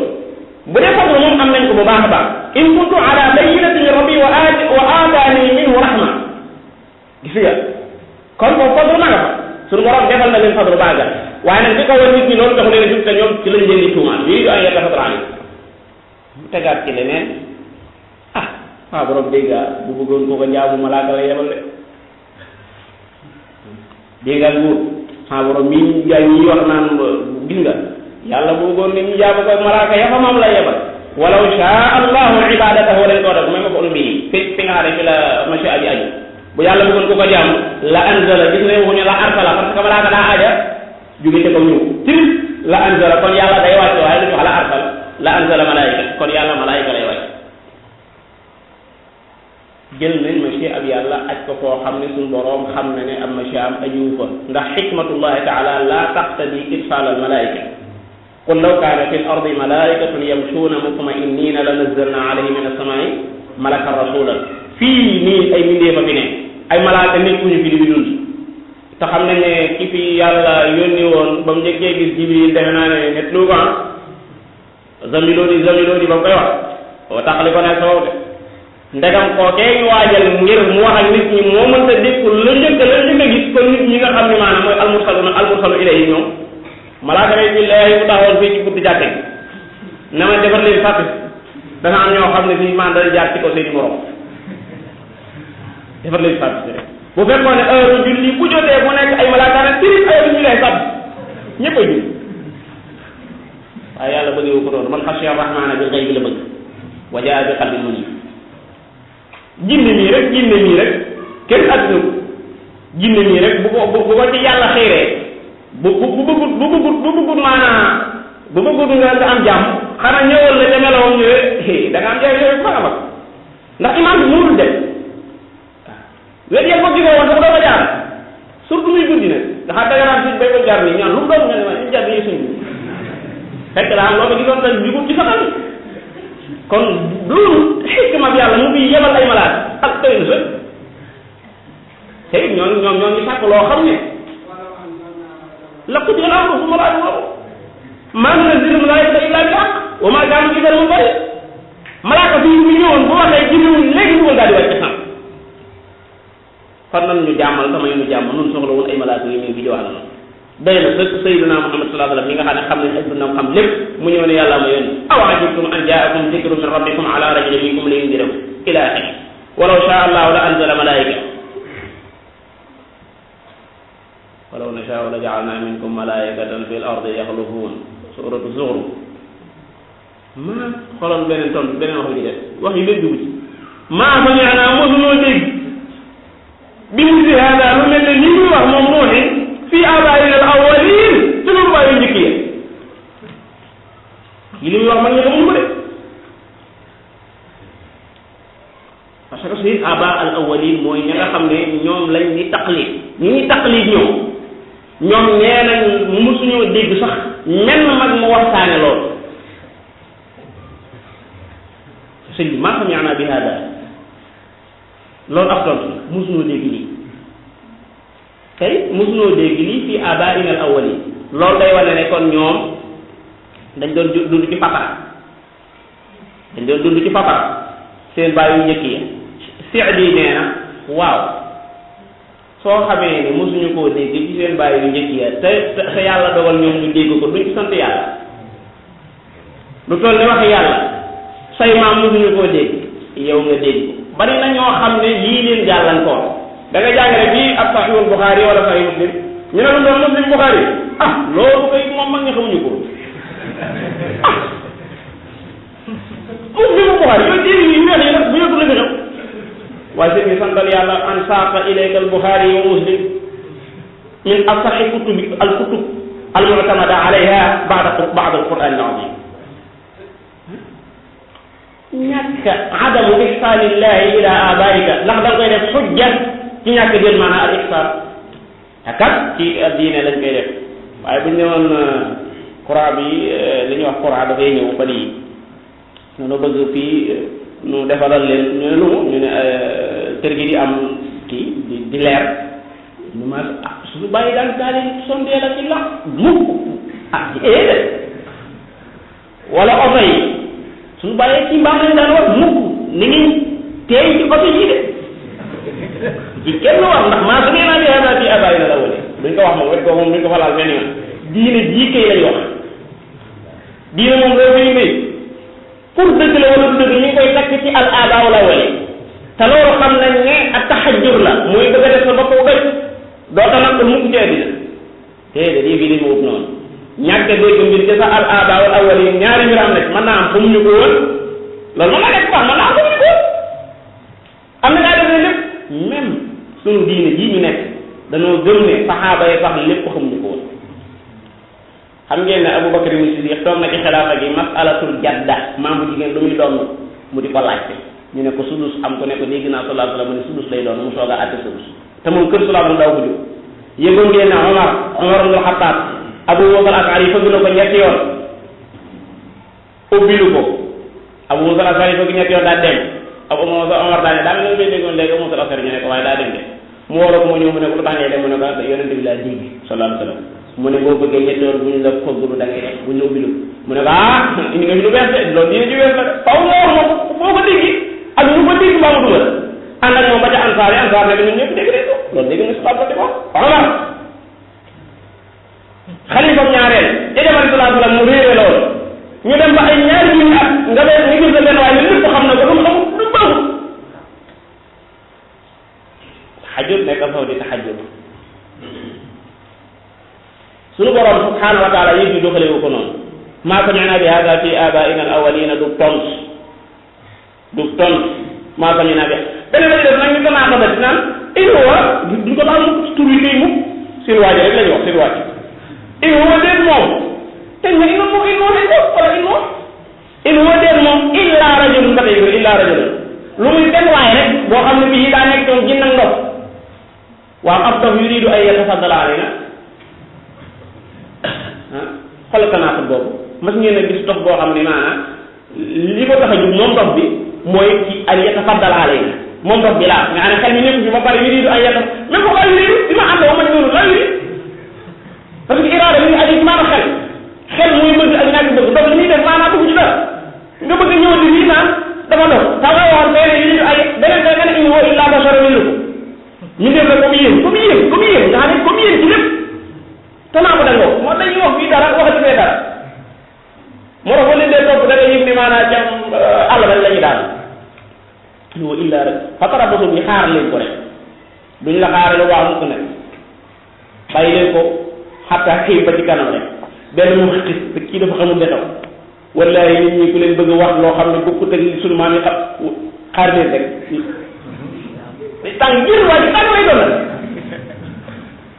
bu dee fadlu moom am nañ ko bu baax a baax in kuntu ala bayyinatin min rabbi wa aataani minhu rahma gis nga kon foofu fadlu ma nga fa suñu borom defal na leen fadlu baagal waaye nag di ko war nit ñi loolu tax leen jub te ñoom ci lañ leen di tuumaal yuriidu an yatafaddala alaykum mu tegaat ci leneen borom dégg bu bëggoon ko jaamu malaaka la yebal de dégg nguur borom mii gaa ñi wax naan gis nga yàlla bu bëggoon nit ñi jaamu ko malaaka ya fa moom la yebal walaw shaa allahu ibadatahu lañ ko def may ma ko ul bii fi nga xam ne fi la machi abi aju bu yàlla bëggoon ko jaamu la anzala gis nga waxuñu la arsala parce que malaaka daa aaja jóge ca kaw ñëw timit la anzala kon yàlla day wàcc waaye lu ñu wax la arsala la anzala malaayika kon yàlla malaayika lay wàcc jël nañ machi ab yàlla aj ko foo xam ne suñu boroom xam na ne am machi am ajiwu fa ndax xikmatullahi taala la taqtadi irsal al malaayika qul law kaana fi l ardi malaikatun yamshuuna mutma'innina la nazzalna alayhim min as-samaa'i malakan rasulan fii nii ay mbindeefa fi ne ay malaaka nekkuñu fi di bi dund te xam nañ ne ki fi yàlla yónni woon ba mu njëkkee gis Jibril defe naa ne net lu ko zamiloni ba mu koy wax boo taxali ko ne soow de ndegam kookee ñu waajal ngir mu wax ak nit ñi moo mënta dékkul la njëkk a gis kon nit ñi nga xam ne maanaam mooy almursalu ilayhi ñoom malaaka yi billahi bu taxawoon fii ci buntu jàkke gi na ma defar leen fàtt dana am ñoo xam ne fii man dana jaar ci ko seeni morom defar leen fàtt bu fekkoon ne heure julli bu jotee mu nekk ay malaaka ne tirib heure ñu lay fàtt ñëpp a julli waaye yàlla bëggewu ko doon man xasiya rahmaana bil ghaybi la bëgg wa jaa bi qalbin munib jinne nii rek kenn adduna ko jinne nii rek bu ko ci yàlla xëyree bu bëggut maanaam bu bëggut nga am jàmm xanaa ñëwal la ca meloom ñëwee da nga am jaay yooyu bu mag a mag ndax imaam bi mënul dem wet yeg ko jigoo woon sax doo ko jaar surtout muy guddi nag ndax da nga naan suñ bay ko jaar nii ñaan lu mu doon nga ne ma ñu jaar nii suñ bi fekk daa am loo ko gisoon dañ jugul ci sa xel kon loolu xikma bi yàlla mu ngi yebal ay malaat ak tëy na sa te it ñoo ngi sàkk loo xam ne laqad al-amru thumma la yunzaru ma nunazzilu al-malaa'ikata illa bil haqq wa ma kaanu idan munzarin malaaka bi bu ñëwoon bu waxee jibril léegi dugal daal di wàcc xam kon nan ñu jàmmal sama ñu jàmm nun soxlawul ay malaaka yi ñu bi di wax la day na sëkk sayyidina Muhammad sallallahu alayhi wa sallam mi nga xam ne xam nañ ay dundam xam lépp mu ñëw ne yàlla ma yónni aw ajibtum an jaakum dhikrun min rabbikum ala rajulin minkum liyunzirakum ila axiri walaw shaa allahu la anzala malaa'ika walaw nashaa'u la ja'alna minkum malaa'ikatan fil ardi yaxlufuun suuratu Zuxruf maa xooloon beneen tontu beneen wax bi def wax yi benn dugg ci maa fa ñaanaa mosunoo dégg bi mu si hada lu mel ne ni muy wax moom moo ne fii abaa'ina al-awwaliin sunu baay yu njëkk yi li muy wax man nga xamuñu ko de parce que suñu aba al-awwaliin mooy ña nga xam ne ñoom lañ ni taqlid ñi taqlid ñoom nee nañ mosuñoo dégg sax menn mag mu waxtaane loolu sëñ bi maa sami'naa bi hada loolu ab tontu la mosunoo dégg lii tey mosunoo dégg lii fii abaa'ina al-awwaliin loolu day wane ne kon ñoom dañ doon dund ci papara seen bàyyi yu njëkk yi Sa'di nee na waaw soo xamee ne mosuñu koo dégg ci seen bàyyi yu njëkk yi te yàlla dogal ñoom ñu dégg ko duñ ci sant yàlla lu toll ne wax yàlla say maam mosuñu koo dégg yow nga dégg ko bari na ñoo xam ne lii leen jàllankoor da nga jàng rek fii ab Sahihul Bukhari wala Sahih Muslim ñu ne lu doon Muslim Bukhari loolu koy moom mag ñi xamuñu ko Muslim Bukhari yooyu téere yi weex yi nag bu yëgul la fi xew waaye seen bi santal yàlla an saaqa ilayka al Bukhari wa Muslim min asaxi kutubi al kutub al mu'tamada alayha ba'da al Qur'an al azim ñàkk adamu ihsaanillahi ila abaika ndax da nga koy def xujja ci ñàkk jël maanaam al ihsaan akat ci diine lañ koy def waaye bu ñu ne woon courant bi li ñuy wax courant dafay ñëw ba nii noonu bëgg fii nu defalal leen ñu ne lu ñu ne kër gi di am kii di leer ñu ma suñu bàyyi daan daal di sondeel ak ci lax mukk wala oto yi suñu bàyyee ci mbaam lañ daan wax mukk ni ngi teey ci oto yi de ci kenn wax ndax maa su nee naa bi hada fi abaa'ina al-awwaliin duñ ko wax moom wet ko moom duñ ko fa laal benn yoon diine jii kay lañ wax diine moom loolu ñu may pour dëgg la wala du dëgg ñu ngi koy takk ci al aabaa wal awwaliin te loolu xam nañ ne ak taxajjur la muy bëgg a def sa bopp doj doo ta nag mukk ci àddina déedéet yëf yi dañu wut noonu ñàkk a dégg mbir ci sa al aabaa wal awwaliin ñaari mbir am na mën naa am xamuñu ko woon loolu mën naa nekk baax mën naa am xamuñu ko woon am na ngaa def ne lépp même suñu diine jii ñu nekk dañoo gëm ne saxaaba yi sax lépp xamuñu ko woon xam ngeen ne Abu Bakr ibn Siddiq toog na ci xilaafa gi masalatul jadda maam bu jigéen lu muy doon mu di ko laajte ñu ne ko sudus am ko ne ko dégg naa sallallahu alayhi wa sallam ne sudus lay doon mu soog a àtte sudus te moom kër sulaam lu daw bu jóg yëgoon ngeen ne Omar ibn Khattab Abu Musa al-Ash'ari fëgg na ko ñetti yoon ubbilu ko Abu Musa al-Ash'ari fëgg ñetti yoon daa dem Omar daa ne daa mel ne ñu déggoon léegi Abu Musa al-Ash'ari ñu ne ko waaye daa dem de mu woo ko mu ñëw mu ne ko lu tax ngay dem mu ne ko yonent bi laa dégg sallallahu alayhi wa sallam mu ne boo bëggee ñetti yoon bu ñu la fëggulu da ngay def bu ñu la ubbilu mu ne ko indi nga fi lu bees de loolu dina ci wees la de faw nga wax ma boo ko déggi ak ñu ko dégg mbaa mu dugal ànd ak moom ba ca ansaar ne ñun ñëpp dégg nañ ko loolu dégg nga si bab la di ko Omar xalifa ñaareel ci jamono sallallahu alayhi wa sallam mu réere loolu ñu dem ba ay ñaari junni at nga dee ñu gis la benn waaye ñun lépp xam na ko lu mu xamul lu baaxul taxajjud nekk faw di taxajjud suñu borom subhanahu wa taala yëf yi doxale wu ko noonu maa sami'naa bi haadaa fi aabaa'ina al-awwaliina du tont maa sami'naa bi beneen la ci def nag ñu danaa ko def naan in huwa duñ ko daal mukk tur yi kay mukk seen waaji rek la ñu wax seen waaji in huwa déet moom te ñu in huwa lañ ko wala in huwa déet moom illaa rajulun ba tey illaa rajulun lu muy benn waaye rek boo xam ne bii daa nekk doon jinn ak ndox waaw ab dof yuriidu an yatafaddala alaynaa xoolal tanaaxut boobu mas ngeen a gis dox boo xam ne maanaam li ko tax a jug moom dox bi mooy ci an yatafaddal alayna moom dox bi laa nga xam ne xel mi nekk fi ba pare yuriidu ay yata même ko ay yuriidu bi ma ànd wa ma ñëwul la yuriidu parce que iraada mi ngi aju ci maanaam xel muy bëgg ak ñàkk bëgg dox li muy def maanaam bëgg ci dara nga bëgg ñëw di lii naan dafa dox tax nga waxoon fee ne yuriidu ay beneen fee nga ne in huwa illaa basharun mislukum ñu def la comme yéen nga xam ne comme yéen ci lépp tanaa ko dangoo moo dañuy wax fii dara waxati fee dara moo tax ba leen dee topp da ngay yëg ni maanaam jam àll ba la ñu daal lu illa rek fatarabasu bi xaar leen ko rek duñ la xaare lu baax mukk nag bàyyi leen ko xataa xëy ba ci kanam rek benn mu xis te kii dafa xamul de taw wallahi nit ñi ku leen bëgg wax loo xam ne bokkut ak li sunu maam yi xam xaar leen rek tàng jël waa ji tàng lay doon la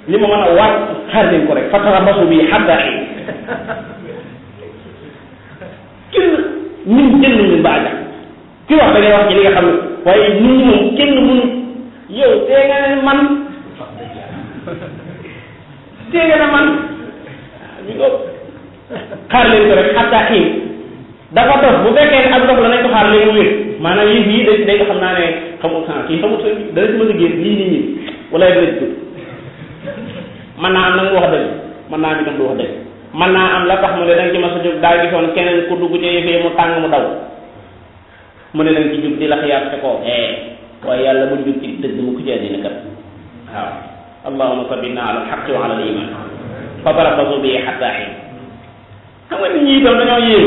li ma mën a waat xaar leen ko rek fatarabbasu bi hatta hin kenn ñun jël nañu mbaaja ki wax da ngay wax ci li nga xam ne waaye nit ñi moom kenn mënu yow tee nga ne man tee nga ne man ñu ko xaar leen ko rek hatta hin dafa dof bu fekkee ne ak dof la nañ ko xaar leen mu wér maanaam yëf yi day nga xam naa ne xamul sens kii xamul sens dana ci mën a génn lii nit ñi wala dana ci mën naa am nag mu wax dëgg mën naa am itam du wax dëgg mën naa am la tax mu ne da nga ci mas a jóg daa gisoon keneen ku dugg ci yëfee mu tàng mu daw mu ne da nga ci jóg di la xiyaat te koo waaye yàlla bu jóg ci dëgg mu ko ci àddina kat waaw allahumma sabbitna ala alxaqi wa ala al iman fa tarabbasu bi hatta hin xam nga nit ñi itam dañoo yéen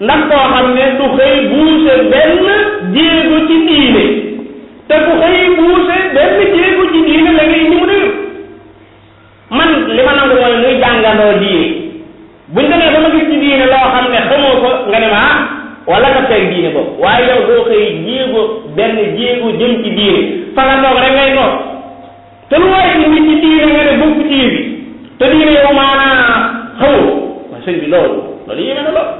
ndax koo xam ne du xëy buuse benn jéego ci diine te ku xëy buuse benn jéego ci diine la ngay indi mu déglu man li ma nangu mooy muy jàngandoo diine buñ demee ba ma gis ci diine loo xam ne xamoo ko nga ne ma wala nga teg diine boobu waaye yow doo xëy jéego benn jéego jëm ci diine fa nga toog rek ngay toog te lu waaye indi ci diine nga ne bokk ci bi te diine yow maanaa xamoo waaye sëñ bi loolu yéeme na lool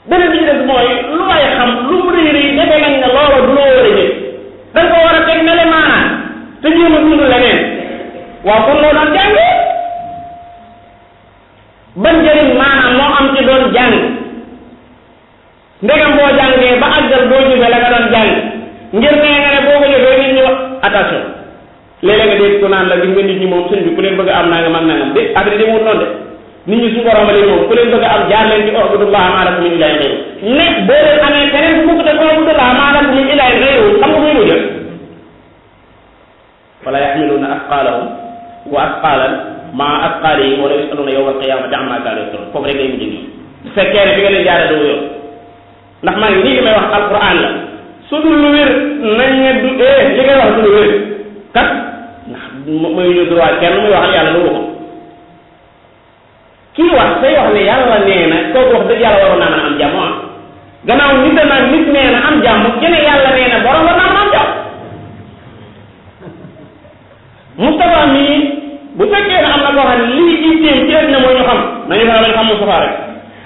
beneen bi ci des mooy lu waaye xam lu mu rëy rëy defee nañ ne loola du la war a jëf da nga ko war a teg ne le maanaa te jéem a dund leneen waaw kon loo doon jàng ban njëriñ maanaam moo am ci doon jàng ndegam boo jàngee ba àggal boo jëfee la nga doon jàng ngir nee nga ne boo ko jëfee nit ñi wax attention léeg-léeg nga dégg ko naan la gis nga nit ñi moom sëñ bi ku leen bëgg a am nangam ak nangam de affaire yi demul noonu de nit ñi su borom la moom ku leen bëgg a am jaar leen ci ubudullah maa lakum min ilaahin ghayruh ne boo leen amee keneen bu bokk te ubudullah maa lakum min ilaahin ghayruh xam nga muy mujj wala yaxmiluuna asqaalahum wa asqaalan maa asqaalihim wala yusaluuna yawma alqiyamati ammaa kaanu yaftaruun foofu rek lay mujj nii bu fekkee ne fi nga leen jaaree doo yow ndax maa ngi nii li may wax alquran la su dul lu wér nañ ne du li ngay wax du lu wér kat ndax mooy ñu droit kenn muy waxal yàlla lu waxul kii wax say wax ne yàlla nee na kooku wax dëgg yàlla waroon naa mën a am jàmm ah gannaaw nit a naan nit nee na am jàmm gene yàlla nee na borom war naa mën a am jàmm Moustapha mii bu fekkee ne am na koo xam ne lii itteem ci àddina mooy ñu xam nañu fexe bañ xam Moustapha rek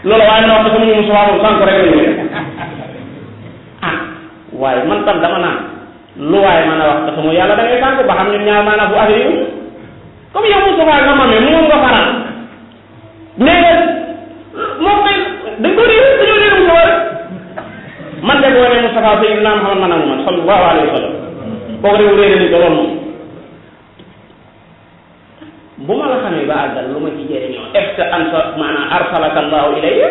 loolu waaye na wax dafa muñu Moustapha moom sànq rek lañu ah waaye man tam dama naan lu waaye mën a wax dafa mooy yàlla da ngay sànq ba xam ñun ñaar maanaam bu affaire yi comme yow Moustapha nga mamee moom nga faral mais moom kay dañ ko réer dañoo réer Moustapha rek man de boo nee Moustapha Seydina Muhammad man ak man sallallahu alayhi wa sallam kooku réew réer nañ ko lool moom bu ma la xamee ba àggal lu ma ci jëriñoo est-ce que ansa maanaam arsalaka allahu ilayya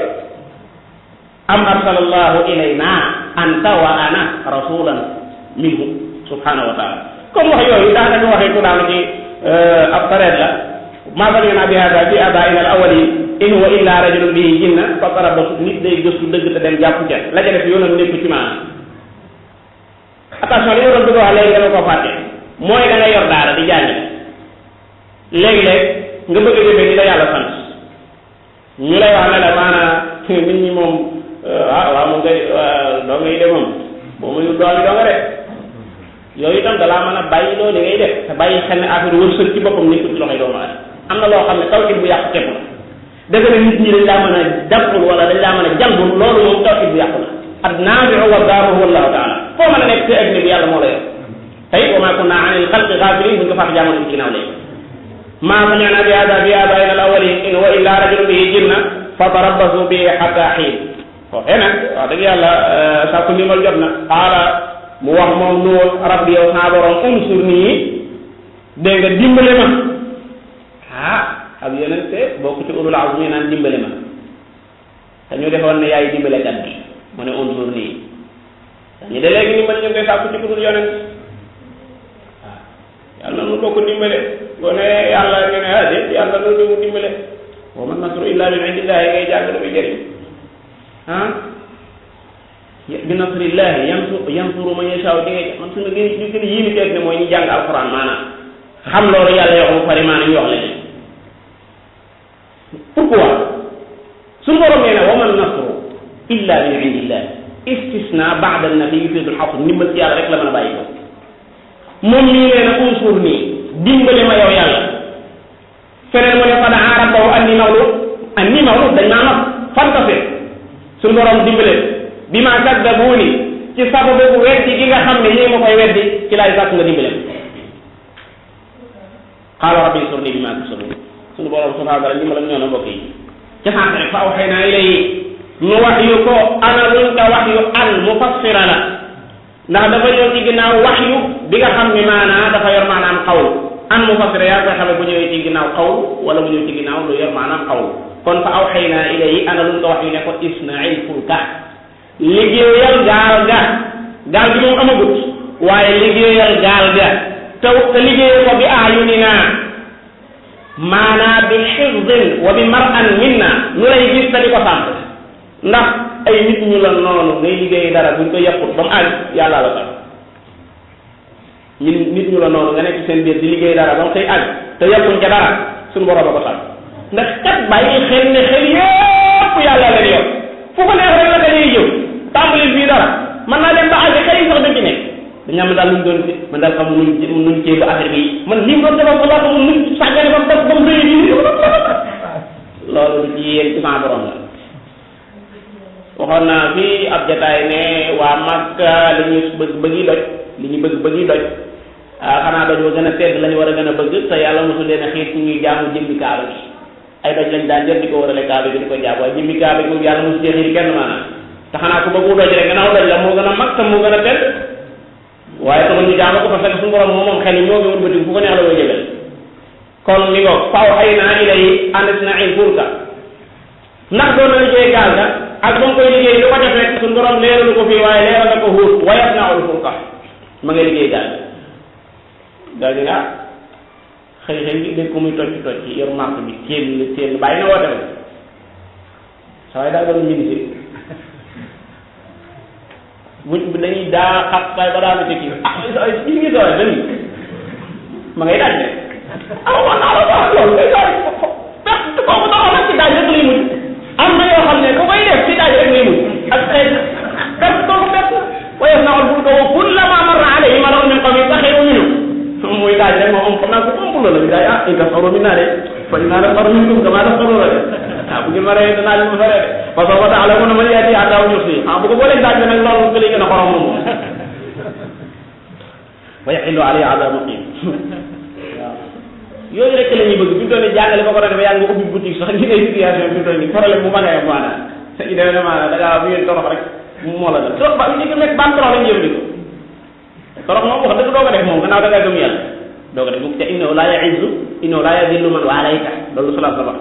am arsala allahu ilayna anta wa ana rasulan minhu subhanahu wa taala comme wax yooyu daanaka waxee ko daanu ci ab sareet la maa sami'naa bi haadaa fi aabaa'inaa al-awwaliin in huwa illaa rajulun bihi jinna fatarabbasu nit day gëstu dëgg te dem jàpp ca la ca def yoonam nekk ci maanaam attention li nga doon bëgg a wax léegi dama ko fàtte mooy da nga yor daara di jàngi léegi-léeg nga bëgg a jëfee ni la yàlla sant ñu lay wax ne la maanaam nit ñi moom waaw moom ngay doo ngay de moom boo muy doomi doo nga de yooyu itam dalaa mën a bàyyi loo li ngay def te bàyyi xel ne affaire wërsëg ci boppam nekkul ci loxoy doomu aadama am na loo xam ne tawkit bu yàqu képp la dëgg na nit ñi dañ laa mën a jàppul wala dañ laa mën a jàngul loolu moom tawkit bu yàqu la ad naafiu wa daaru wallahu taala foo mën a nekk ci adduna bi yàlla moo la yor tey wa maa kunna anil xalqi gaafiliin bu ñu ko fàtte jaamono ci ginnaaw léegi maa sami'naa bi haadaa fi aabaa'inaa al-awwaliin in huwa illaa rajulun bihi jinna fatarabbasu bihi hattaa hiin foofee nag wax dëgg yàlla saa ku ndimbal jot na xaala mu wax moom nuwoon rabbi yow saa borom unsurnii dégg nga dimbale ma ab yonente bokk ci ulul azmi naan dimbale ma te ñu defoon ne yaay dimbalekat bi mu ne unsurnii ñu de léegi dimbale ñu koy sàkku ci ku dul yonent yàlla nu bokk dimbale boo ne yàlla nga ne déet yàlla noonu mu dimbale wa man nasru illa min indillahi ngay jàng lu muy jëriñ bi nasrillahi yansuru man yashaa di ngay man suñu gën a yéemi teeg ne mooy ñu jàng alquran maanaam xam loolu yàlla yoo xam pare maanaam ñu wax la pourquoi su suñu borom nee na wa man nasru illa min indillah istisna ba'da an-nafi yufiidu al-hasr ndimbal ci yàlla rek la mën a bàyyi ko moom mii nee na unsur nii dimbale ma yow yàlla feneen mu ne qad aarabahu anni maghlub dañ maa not fantase suñu borom dimbale bi ma kaddabuuni ci sababu bu weddi gi nga xam ne ñii ma koy weddi ci laay sàkk nga dimbale qaala rabbi ansurni bimaa kasabuun suñu borom subhaanahu wa taala dimbalam ñoo na mbokk yi ca sant rek fa awhaynaa ilayhi nu wax yu ko ana luñ ko wax yu an mufassira la ndax dafa ñëw ci ginnaaw wax yu bi nga xam ni maanaa dafa yor maanaam xawl an mufassira yaa koy xamee bu ñëwee ci ginnaaw xawl wala bu ñëwee ci ginnaaw lu yor maanaam xawl kon fa awhaynaa ilayhi ana luñ ko wax yu ne ko isna'il fulka liggéeyal gaal ga gaal gi moom amagut waaye liggéeyal gaal ga te liggéeyal ko bi ayuninaa maanaa bi xifdin wa bi mar'an minna ñu lay gis te di ko sàmm ndax ay nit ñu la noonu ngay liggéey dara buñ ko yàqut ba mu àgg yàlla la sax nit ñu la noonu nga nekk seen biir di liggéey dara ba mu koy àgg te yàquñ ca dara suñu borom a ko sax ndax kat bàyyi xel ne xel yépp yàlla leen yor fu ko neex rek la dañuy jëw tàmbali fii dara mën naa dem ba àgg xel yi sax dañ ci nekk dañu am daal luñ doon fi man daal xamul nuñ cee ba affaire bi man lii doon defal ko laa xamul nuñ sàggane ba mu rëy nii loolu ci yéen ci sama borom la waxoon naa fii ab jataay ne waa Makka li ñuy bëgg doj li ñu bëgg doj xanaa doj wa gën a tedd lañu war a gën a bëgg te yàlla mosul leen a xiit ñuy jaamu jëmmi kaaba bi ay doj lañ daan jël di ko warale kaaba bi di ko jaab waaye jëmmi kaaba bi yàlla mosul leen xiit kenn maanaam te xanaa ku bëggu doj rek gannaaw doj la moo gën a mag te moo gën a tedd waaye taxul ñu jaamu ko parce que suñu borom moom xel yi moo ngi wëlbati fu ko neex la koy jëgal kon ni ko fa awhaynaa ilayhi an isna'il fulka ndax doon na liggéey gaal ga ak ba mu koy liggéey lu ko def rek suñu borom leeralu ko fii waaye leeral na ko Huud wa yasna'ul fulka ma ngay liggéey gaal daal di xëy dégg ko muy toj yor marque bi téel bàyyi na woote rek sa waaye daa doon ministre buñ dañuy daa xat saay ba daana ci kii yi ngi doole dani ma ngay daaj rek waaw naa la wax loolu ngay daaj kooku taxaw nag ci daaj rek lay mujj am na yoo xam ne ku koy def ci daaj rek lay mujj ak ay perte kooku perte wa yasna'ul fulka wa kullamaa marra alayhi mala'un min qawmihi sakhiru minhu muy daaj rek moom xam naa ko ëmb la bi daay in tasxaru minnaa de fa innaa nasxaru minkum kamaa tasxaruuna de bu ngeen ma rey danaa leen ma faree de parce que wa ta'lamuuna man ya'tiihi 'adaabun yukhziihi bu ko boolee daaj nag loolu li gën a xorom moom wa yahillu alayhi 'adaabun muqiim waaw yooyu rek la ñuy bëgg fi mu toll nii jàngale ba ko defee yaa ngi ubbi boutique sax ñu ngay situation fi mu toll nii problème bu ma ngay am maanaam sa idée ne maanaam da ngaa bu ngeen torox rek moo la dal trop ba ñu ko nekk ban torox lañ jëfandikoo torox moom wax dëgg doo ko def moom gannaaw da ngay gëm yàlla doo ko def mu te innahu laa ya'izzu innahu laa yadillu man waalayta loolu salaat la wax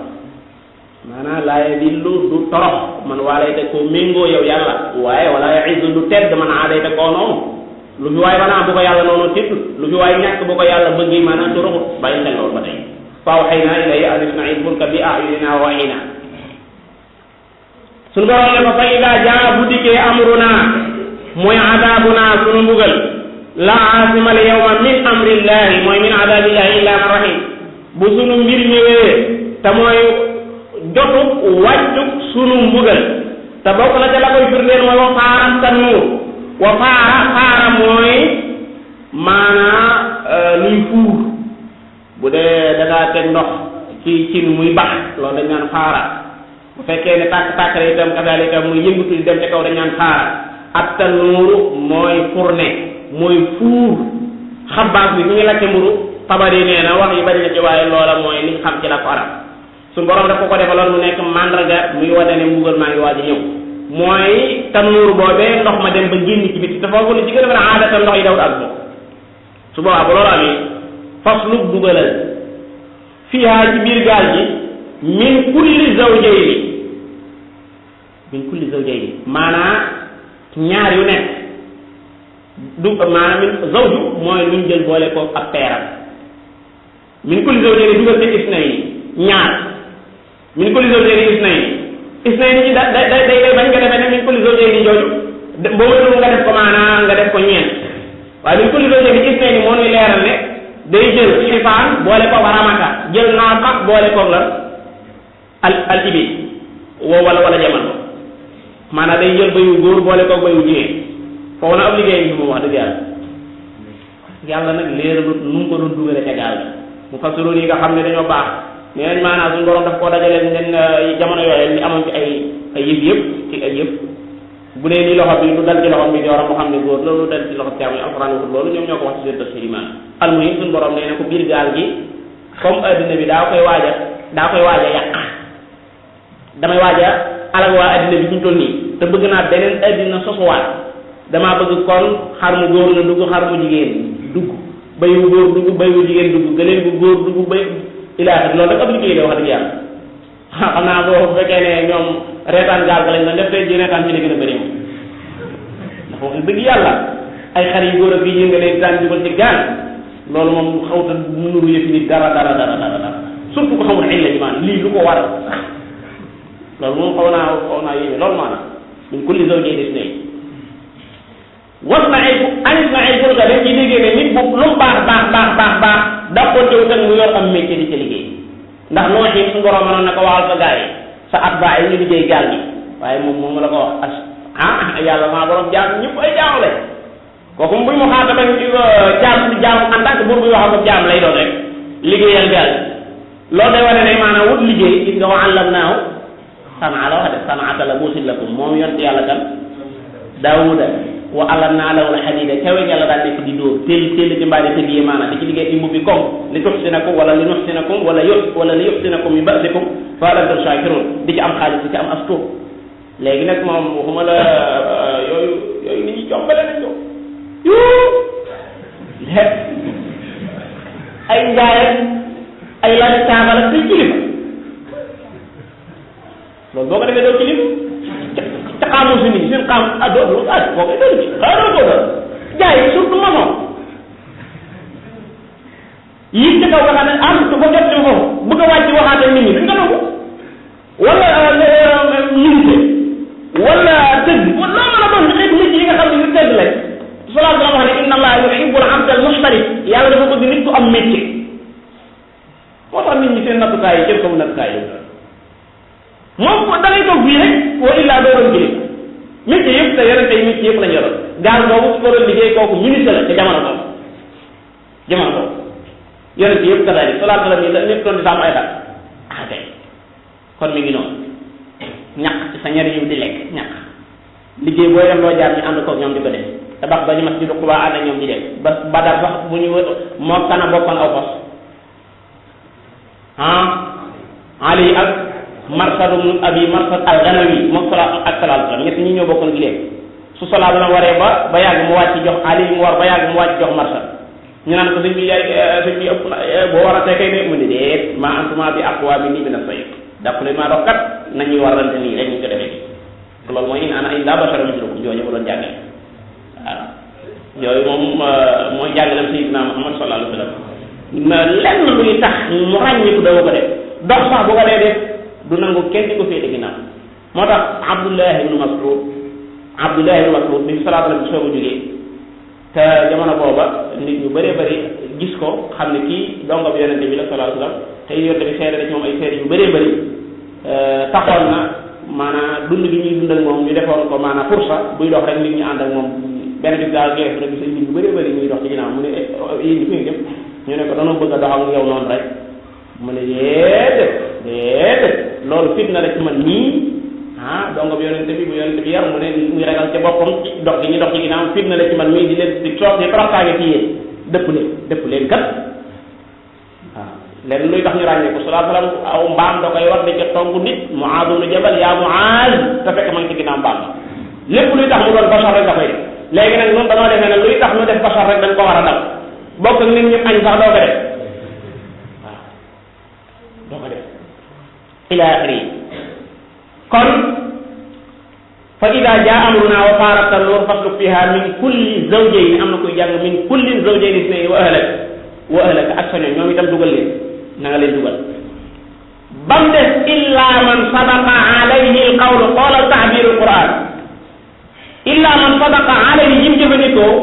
maanaam laa yadillu du torox man waalayta koo méngoo yow yàlla waaye wala ya'izzu du tedd man aadayta koo noonu lu fi waay maanaam bu ko yàlla noonu tidd lu fi waay ñàkk bu ko yàlla bëggee maanaam toroxut bàyyi xel loolu ba tey fa awhaynaa ilayhi an isna'il fulka bi a'yuninaa wa wahyinaa suñu borom ne ko fa idaa jaa bu dikkee amrunaa mooy adaabunaa sunu mbugal la aasima al yawma min amrillahi mooy min adaabillahi illa man rahim bu sunu mbir ñëwee te mooy jotu wàccu sunu mbugal te bokk na ca la koy firndeel mooy wa faaram tannuur wa faara mooy maanaa luy fuur bu dee da ngaa teg ndox ci cin muy bax loolu dañ naan faara bu fekkee ne tàkk la itam kasaalika muy yëngatu di dem ca kaw dañ naan faara at tannuuru mooy fourne mooy fuur xabaas bi mi ngi lakke mburu tabari nee na wax yi bari na ci waaye loola mooy liñ xam ci la ko arab suñu borom daf ko defaloon mu nekk mandarga muy wane ne mbugal maa ngi waaj a ñëw mooy tannuur boobee ndox ma dem ba génn ci biti dafa ko li ci gën a mën a aadata ndox yi dawut ak moom su boobaa bu loolu amee faslub dugalal fiihaa ci biir gaal gi min kulli zawjayni maanaa ñaar yu nekk du maanaam min zawju mooy luñ jël boole ko ak peeram min kulli zawjayni dugal te isnayni ñaar min kulli zawjayni isnayni ci day bañ nga defee ne min kulli zawjayni jooju boo mënul nga def ko maanaam nga def ko ñeent waaye min kulli zawjayni isnayni moo ñuy leeral ne day jël xifaan boole ko ramaka jël naaqa boole ko la al ibi wala jaman ko maanaam day jël bayu góor boole ko bayu jigéen foofu na ab liggéey bi moom wax dëgg yàlla nag leeralut nu mu ko doon dugale ca gaal mu fasiroon yi nga xam ne dañoo baax nee nañ maanaam suñu borom daf koo dajale leen jamono yooyu li amoon ci ay yëf yëpp ci ay yëf bu dee ni loxo bi lu dal ci loxo bi jooram mu xam ne góor loolu dal ci loxo caamu alxuraan waxut loolu ñoom ñoo ko wax ci seen tafsir iman almuhim suñu borom nee na ko biir gaal gi comme addina bi daa koy waaj a yàq damay waaj a alal waa addina bi suñu toll nii te bëgg naa beneen addina sosuwaat damaa bëgg kon xar mu góor na dugg xar mu jigéen dugg bayu góor dugg bayu jigéen dugg gëleen bu góor dugg bay ilaahi loolu rek ab liggéey de wax dëgg yàlla xam naa boo fekkee ne ñoom reetaan gaal ga lañ doon def tey ji reetaan ci la gën a bëri moom ndax wax dëgg yàlla ay xar yu góor a fii nga leen daan dugal ci gaal loolu moom xawta nuru yëf nit dara surtout ko xamul illa ji maanaam lii lu ko waral loolu moom xaw naa yéeme loolu maanaam min kulli zawjayni isnayn anis na ay fulka dañ ci déggee ne nit bu lu baax dàqoon tew tan mu yor am métier di ca liggéey ndax noo xiim suñu borom mënoon na ko waxal sa gars yi sa atbaa yi ñu liggéey gaal gi waaye moom la ko wax yàlla maa borom jaam ñëpp ay jaamu lañ kooku buñ mu xaata ba jaam en tant que buur buy wax ak jaam lay doon rek liggéeyal gaal loolu day wane ne maanaam wut liggéey gis nga wa allamnaahu sanaa la wax de sanaata labuusin lakum moom yonent yàlla kan Daawuda wa allamnaa lahu al-hadiida cawe yàlla daal nekk di dóor teel ci mbaari tëgg yi maanaam di ci liggéey imbu bi comme li tuxsinakum wala li nuxsinakum wala li yuxsinakum min ba'sikum fa hal antum shaakiruun di ci am xaalis di ci am as tuut léegi nag moom waxuma la yooyu nit ñi jombale nañ ko ay njaayam ay laaj taabal ak ay kilifa loolu boo ko defee doo kilifa ca xaamu si nit seen xaam doo boo koy doon ci xaaroo ko doon jaay surtout maçon yii ci kaw nga xam ne ko jot ci foofu bëgg a wàcc waxaat ak nit ñi dañ ko nangu wala milité wala tëgg wala loo mën a doon xeet nit yi nga xam ne yu tëgg lañ sallallahu alayhi wa sallam wax ne inna allaha yuhibbul abdal muhtarif yàlla dafa bëgg nit ku am métier moo tax nit ñi seen nattukaay yi kenn xamul nattukaay yi moom da ngay toog fii rek wa illaa doo doon jëlee métier yëpp te yore tey métier yëpp lañ yoroon gaal boobu su ko doon liggéey kooku ministre la te jamono boobu yonent yëpp ka daal sallallahu alayhi wa sallam ñëpp doon di sàmm ay xar kay kon mi ngi noonu ñaq ci sa ñari yiw di lekk ñaq liggéey booy dem loo jaar ñu ànd koog ñoom di ko def tabax ba ñu mas di du Quba ànd ak ñoom di dem ba Badar sax bu ñu moo kana bokkoon aw fas Ali ak Marsad ibn Abi Marsad al-Ghanawi moom ak ñett ñi ñoo bokkoon gileem su solaa dana waree ba yàgg mu wàcc jox Ali mu war ba yàgg mu wàcc jox Marsad ñu naan ko sëñ bi ëpp na boo war a tey kay ne mu ne déet maa antuma bi aqwa minni min as-sayf dàpp leen maa dox kat nañuy warante nii rek ñu ko defee loolu mooy in ana illa basharun mislukum jooju ko doon jàngale waaw yooyu moom mooy jàngaleem Sayyidina Muhammad sallallahu alayhi wa sallam lenn luy tax mu ràññiku doo ko def dox sax bu ko dee def du nangu kenn di ko féete ginnaaw moo tax Abdullah ibn Mas'ud bi salaatu la bi soog a jógee te jamono booba nit ñu bëree bëri gis ko xam ne kii donga bi yonente bi la sallallahu alayhi wa sallam te yonente bi seede na ci moom ay seede yu bëree bëri taxoon na maanaam dund gi ñuy dund ak moom ñu defoon ko maanaam fursa buy dox rek nit ñi ànd ak moom benn bis daal gees rek gis nit ñu bëree bëri ñuy dox ci ginnaaw mu ne yéen ñi fi ngeen jëm ñu ne ko danoo bëgg a dox ak yow noonu rek mu ne déedéet loolu fitna la ci man nii donc bu yonente bi yar mu ne muy ragal ca boppam ci dox gi ñu dox ci ginnaaw fitna la ci man mii di leen di toog di toroxtaage ci yéen dëpp leen kat waaw leen luy tax ñu ràññee ko sallallahu alayhi wa sallam aw mbaam da koy war di ca togg nit Muaaz ibn Jabal yaa Muaaz te fekk ma ngi ci ginnaaw mbaam lépp luy tax mu doon bashar rek da koy def léegi nag noonu dañoo defee ne luy tax mu def bashar rek dañ ko war a dal bokk ak nit ñi añ sax doo ko def waaw doo ko def ila axiri kon fa ida jaa amruna wa faaraqta an-nuur fasluk fiha min kulli zawjayni am na koy jàng min kulli zawjayni isnayni wa ahlaka ak soño ñoom itam dugal leen na nga leen dugal bam des illa man sadaqa alayhi al-qawlu xoolal ta'biirul Qur'an illa man sadaqa alayhi yim jëfandikoo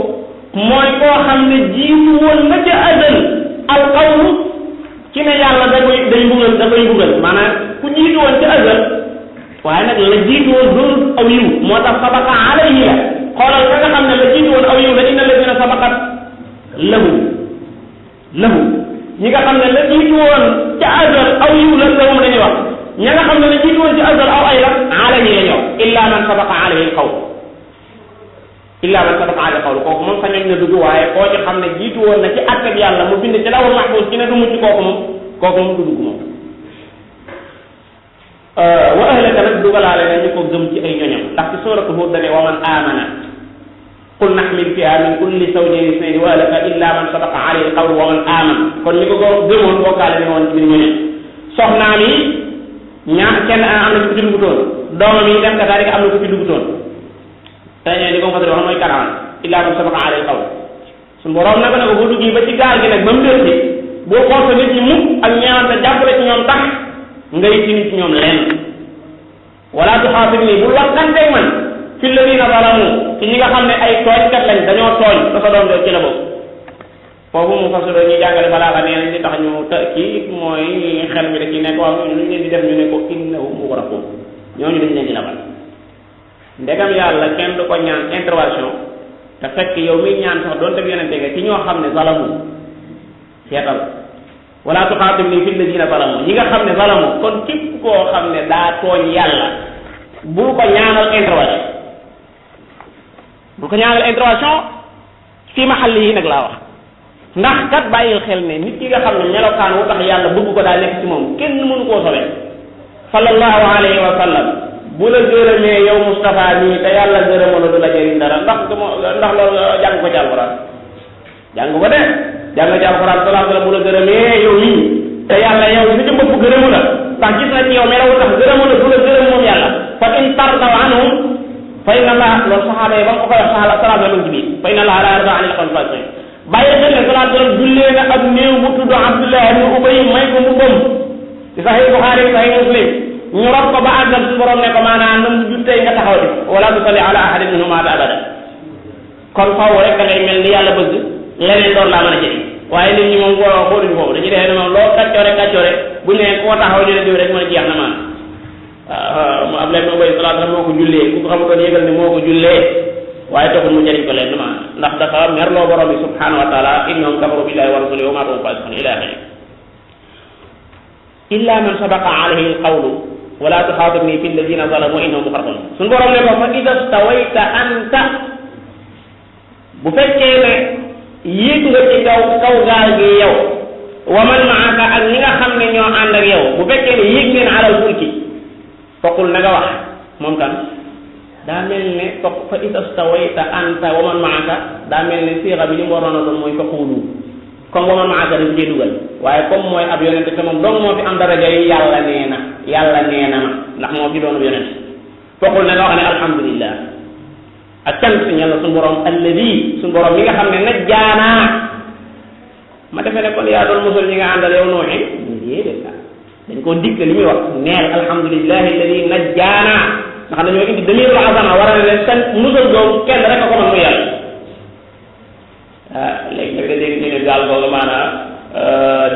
mooy koo xam ne jiitu woon na ca azal al-qawlu ci ne yàlla da koy mbugal maanaam ku jiitu woon ca azal waaye nag la jiitu woon doonul aw yiw moo tax sabaqa alayhi la xoolal ka nga xam ne la jiitu woon aw yiw la inna alladina sabaqat lahum ñi nga xam ne la jiitu woon ca azal aw yiw la lahum la ñuy wax ña nga xam ne la jiitu woon ci azal aw ay la alayhi la ñëw illa man sabaqa alayhi alqawl kooku moom sañoñ na dugg waaye koo ci xam ne jiitu woon na ci àtte bi yàlla mu bind ci lawul mahfuz ci ne du mucc kooku moom du dugg moom wa ahlaka nag dugalaale na ñu ko gëm ci ay ñoñam ndax ci suuratu Huud dane wa man aamana qul naxmil fiha min kulli zawjayni isnayni wa ahlaka illa man sabaqa alayhi alqawlu wa man aamana kon ñi ko gëmoon bokkaale ne woon ci biir ñoñam soxnaam yi kenn am na ku ci duggutoon doomam yi def kazaalika am na ku ci duggutoon te ñee di ko fasal wax mooy Kanaan illa man sabaqa alayhi alqawlu suñu borom nag ko boo duggee ba ci gaal gi nag ba mu del ci boo xool sa nit ñi mukk ak ñaanante jàppale ci ñoom tax ngay ci nit ñoom lenn wala tuxaasibnii bul waxanteeg man fi alladina zalamu ci ñi nga xam ne ay tooñkat lañ dañoo tooñ dafa doon ci la boobu foofu mu fasalo ñu jàngale balaa xa nee nañ li tax ñu kii mooy xel mi da ci nekk waaw ñooñu luñ leen di def ñu ne ko innahum mughraqun ñooñu dañ leen di labal ndegam yàlla kenn du ko ñaan intervention te fekk yow miy ñaan sax doonte bi yonente nga ci ñoo xam ne zalamu seetal wala tuxaatibnii fi alladina zalamu ñi nga xam ne zalamu kon képp koo xam ne daa tooñ yàlla bul ko ñaanal intervention fii mahalli yi nag laa wax ndax kat bàyyil xel ne nit ki nga xam ne melokaan wu tax yàlla bëgg ko daa nekk ci moom kenn mënu koo sobe sallallahu alayhi wa sallam bu la gërëmee yow Moustapha nii te yàlla gërëmoo la du la jëriñ dara ndax loolu jàng ko ci alxuraan jàng ko de jàng ci alxuraan sallallahu alayhi wa sallam bu la gërëmee yow nii te yàlla yow si ci bopp gërëmu la ndax gis na ci yow melawu tax gërëmu la du la gërëm moom yàlla fa in tardaw anhum fa inna allah loolu saxaaba yi ba mu ko koy wax sallallahu alayhi ci biir fa inna allah la yarda anil qawmi fasiqin bàyyi xel ne sallallahu alayhi wa sallam jullee na ab néew bu tudd Abdullah ibn Ubay may ko mu bëm ci Sahih Bukhari Sahih Muslim ñu rob ko ba àggal su borom ne ko maanaam na mu jul tey nga taxaw di wala tusalli ala ahadin minhum maata abada kon faaw rek da ngay mel ni yàlla bëgg leneen doon laa mën a jëriñ waaye nit ñi moom xooluñu foofu dañuy defee ne moom loo kaccoore bu ne koo taxaw ñu ne diw rek mën a jeex na maan waaw mu Abdullah ibn Ubay sallallahu alayhi wa sallam moo ko jullee ku ko xamutoon yëgal ne moo ko jullee waaye taxul mu jëriñ ko leen ma ndax dafa merloo borom bi subhanahu wa taala innahum kafaru billahi wa rasulihi wa maatu hum fasiqun ila axiri illa man sabaqa alayhi alqawlu wala tuxaatibni fi alladina zalamu innahum mughraqun suñu borom ne ko fa ida stawayta anta bu fekkee ne yéeg nga ci kaw gaal gi yow wa man maaka ak ñi nga xam ne ñoo ànd ak yow bu fekkee ne yéeg ngeen alal fulki faqul na nga wax moom kan daa mel ne fa ida stawayta anta wa man maaka daa mel ne siixa bi li mu waroon a doon mooy faqulu comme wa man maaka dañ cee dugal waaye comme mooy ab yonente te moom dong moo fi am daraja yi yàlla nee na ma ndax moo fi doon yonente faqul na nga wax ne alhamdulillah ak cant ñal na suñu borom alladi suñu borom mi nga xam ne najjaanaa ma defee ne kon yaa doon musul ñi nga àndal yow nooxi déedéet dañ koo dikk li muy wax neel alhamdulillahi alladi najjaanaa ndax dañoo indi damirul azama war a ne leen sant musul googu kenn rek a ko mën muy yàlla léegi nag da dégg ñu ne gaal googu maanaam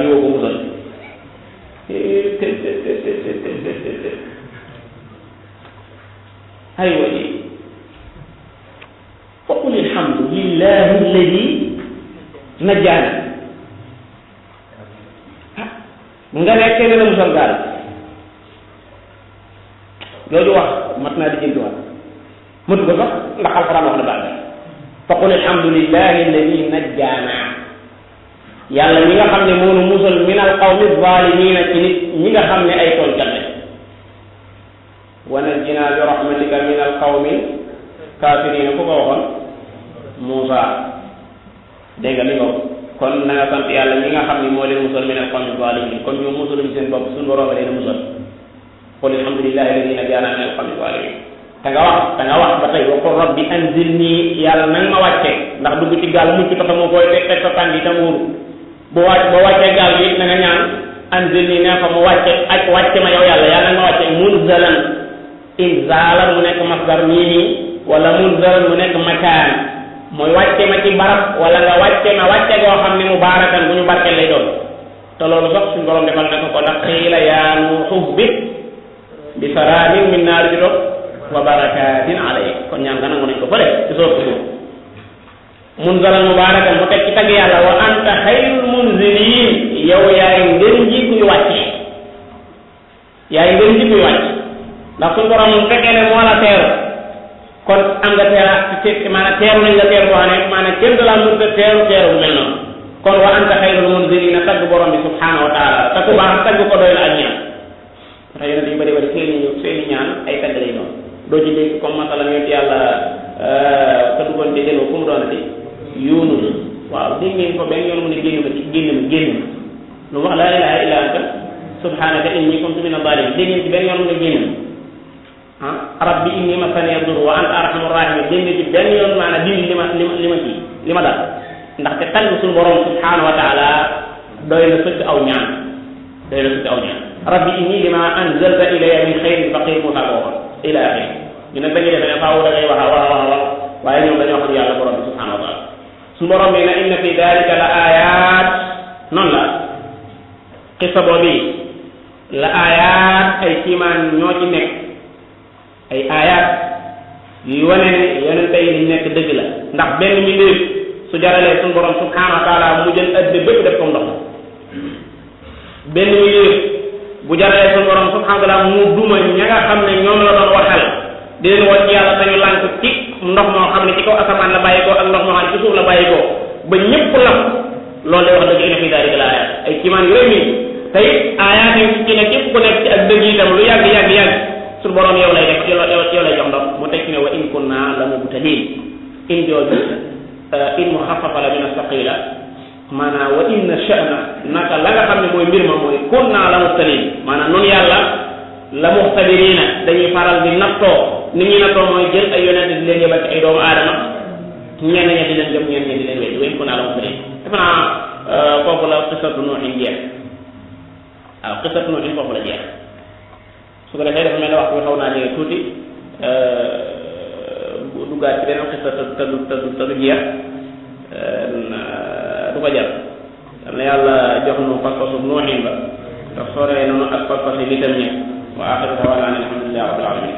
di woo ko musal aywa ji faqul alhamdulillahi alladi najjaana nga ne kenn na musal gaal jooju wax mat naa di jëntuwaat matu ko sax ndax alquran wax na baal faqul alhamdulillahi alladi najjaana yàlla ñi nga xam ne moonu musal min alqawmi zalimina ci nit ñi nga xam ne ay tooñkat lañ wa najjina bi rahmatika min alqawmi kaafirina ku ko waxoon Muusa dégg nga li nga kon na nga sant yàlla ñi nga xam ne moo leen musal min alqawmi zalimin kon ñoom musaluñ seen bopp suñu borom a leen musal qul alhamdulillahi alladi najjaana min alqawmi zalimin te nga wax ba tey wa qul rabbi anzilni yàlla nag ma wàcce ndax dugg ci gaal mucc tax moo koy teg sa tànn yi tam wóoru boo wàccee gaal gi na nga ñaan anzilni ne fa mu wàcce ma yow yàlla nag ma wàcce munzalan inzalan mu nekk masdar nii wala munzalan mu nekk makaan mooy wàcce ma ci barab wala nga wàcce ma wàcce goo xam ne mubaarakan bu ñu barkeel lay doon te loolu sax suñu borom defal na ko ndax xiila yaa Nuuhu ihbit bi salaamin min naar bi toog wa barakatin alayk kon ñaan nga nangu nañ ko fële ci soor ko munzalan mubarakan mu teg ci tagg yàlla wa anta xayrul munzilin yow yaay ngën ji kuy wàcce yaay ngën ji kuy wàcc ndax suñu borom mu fekkee ne moo la teeru kon am nga maanaam teeru nañ la teeru boo xam ne maanaam kenn de la mënta teeru bu mel noonu kon wa anta xayrul munzilin tagg borom bi subhanahu wa taala te ku baax tagg ko doy la ak ñaan ndax yéen dañu bëri seeni ñaan ay tagg lay doon doo ci dégg comme masalan yonent yàlla ka duggoon ci dénoo fu mu doonati Yunus waaw dégg ngeen ko benn yoon mu ne génn lu wax laa ilaha illa anta subhanaka inni kuntu mina zalimin dégg ngeen ci benn yoon mu ne génn rabbi inni masaniya dur wa anta arhamur rahimin dégg ngeen ci benn yoon maanaam dindi li ma dal ndaxte tagg suñu borom subhanahu wa taala doy na sëkk aw ñaan rabbi inni lima anzalta ilayya min xayrin faqir Musa ko waxoon ila axir ñu ne dañuy defe ne faaw da ngay wax waaye ñoom dañoo xam yàlla borom bi subhanahu wa taala suñu borom bi ne inna fi dalika la ayat noonu la xissa boobu la ayat ay kiimaan ñoo ci nekk ay ayat yuy wane ne yonente yi liñ nekk dëgg la ndax benn mi léeg su jaralee suñu borom subhanahu wa taala mu jël addina bépp def ko ndox benn mi léeg bu jaralee suñu borom subhanahu wa taala mu duma ña nga xam ne ñoom la doon waxal di leen won ci yàlla dañu lànk ci ndox moo xam ne ci kaw asamaan la bàyyi ko ak ndox moo xam ne ci suuf la bàyyi ko ba ñëpp la loolu day wax dëgg inna fi daalika la ayat ay kiimaan yu rëy mi tey ayat yi ci ne képp ku nekk ci ak dëgg itam lu yàgg suñu borom yow lay def yow lay jox ndox mu teg ci ne wa in kunna la mubtalin in jooju in mu xafafa la min asaqila maanaam wa inna sha'na naka la nga xam ne mooy mbir ma mooy kunna la mubtalin maanaam noonu yàlla la muxtabirina dañuy faral di nattoo ni ñuy nattoo mooy jël ay yonent di leen yebal ci ay doomu aadama ñenn ñi di leen gëm ñenn ñi di leen wéy wéy kunna la mubtalin defe naa foofu la qissatu Nuuhin jeex waaw qissatu Nuuhin foofu la jeex su ko defee dafa mel ne waxtu bi xaw naa jege tuuti duggaat ci beneen xissa te du jeex du ko jar yal na yàlla jox nu pas-pasu Nuuhin ba te soree noonu ak pas-pasu nitam ñi wa axiru da'waana alhamdulillahi rabbil alamin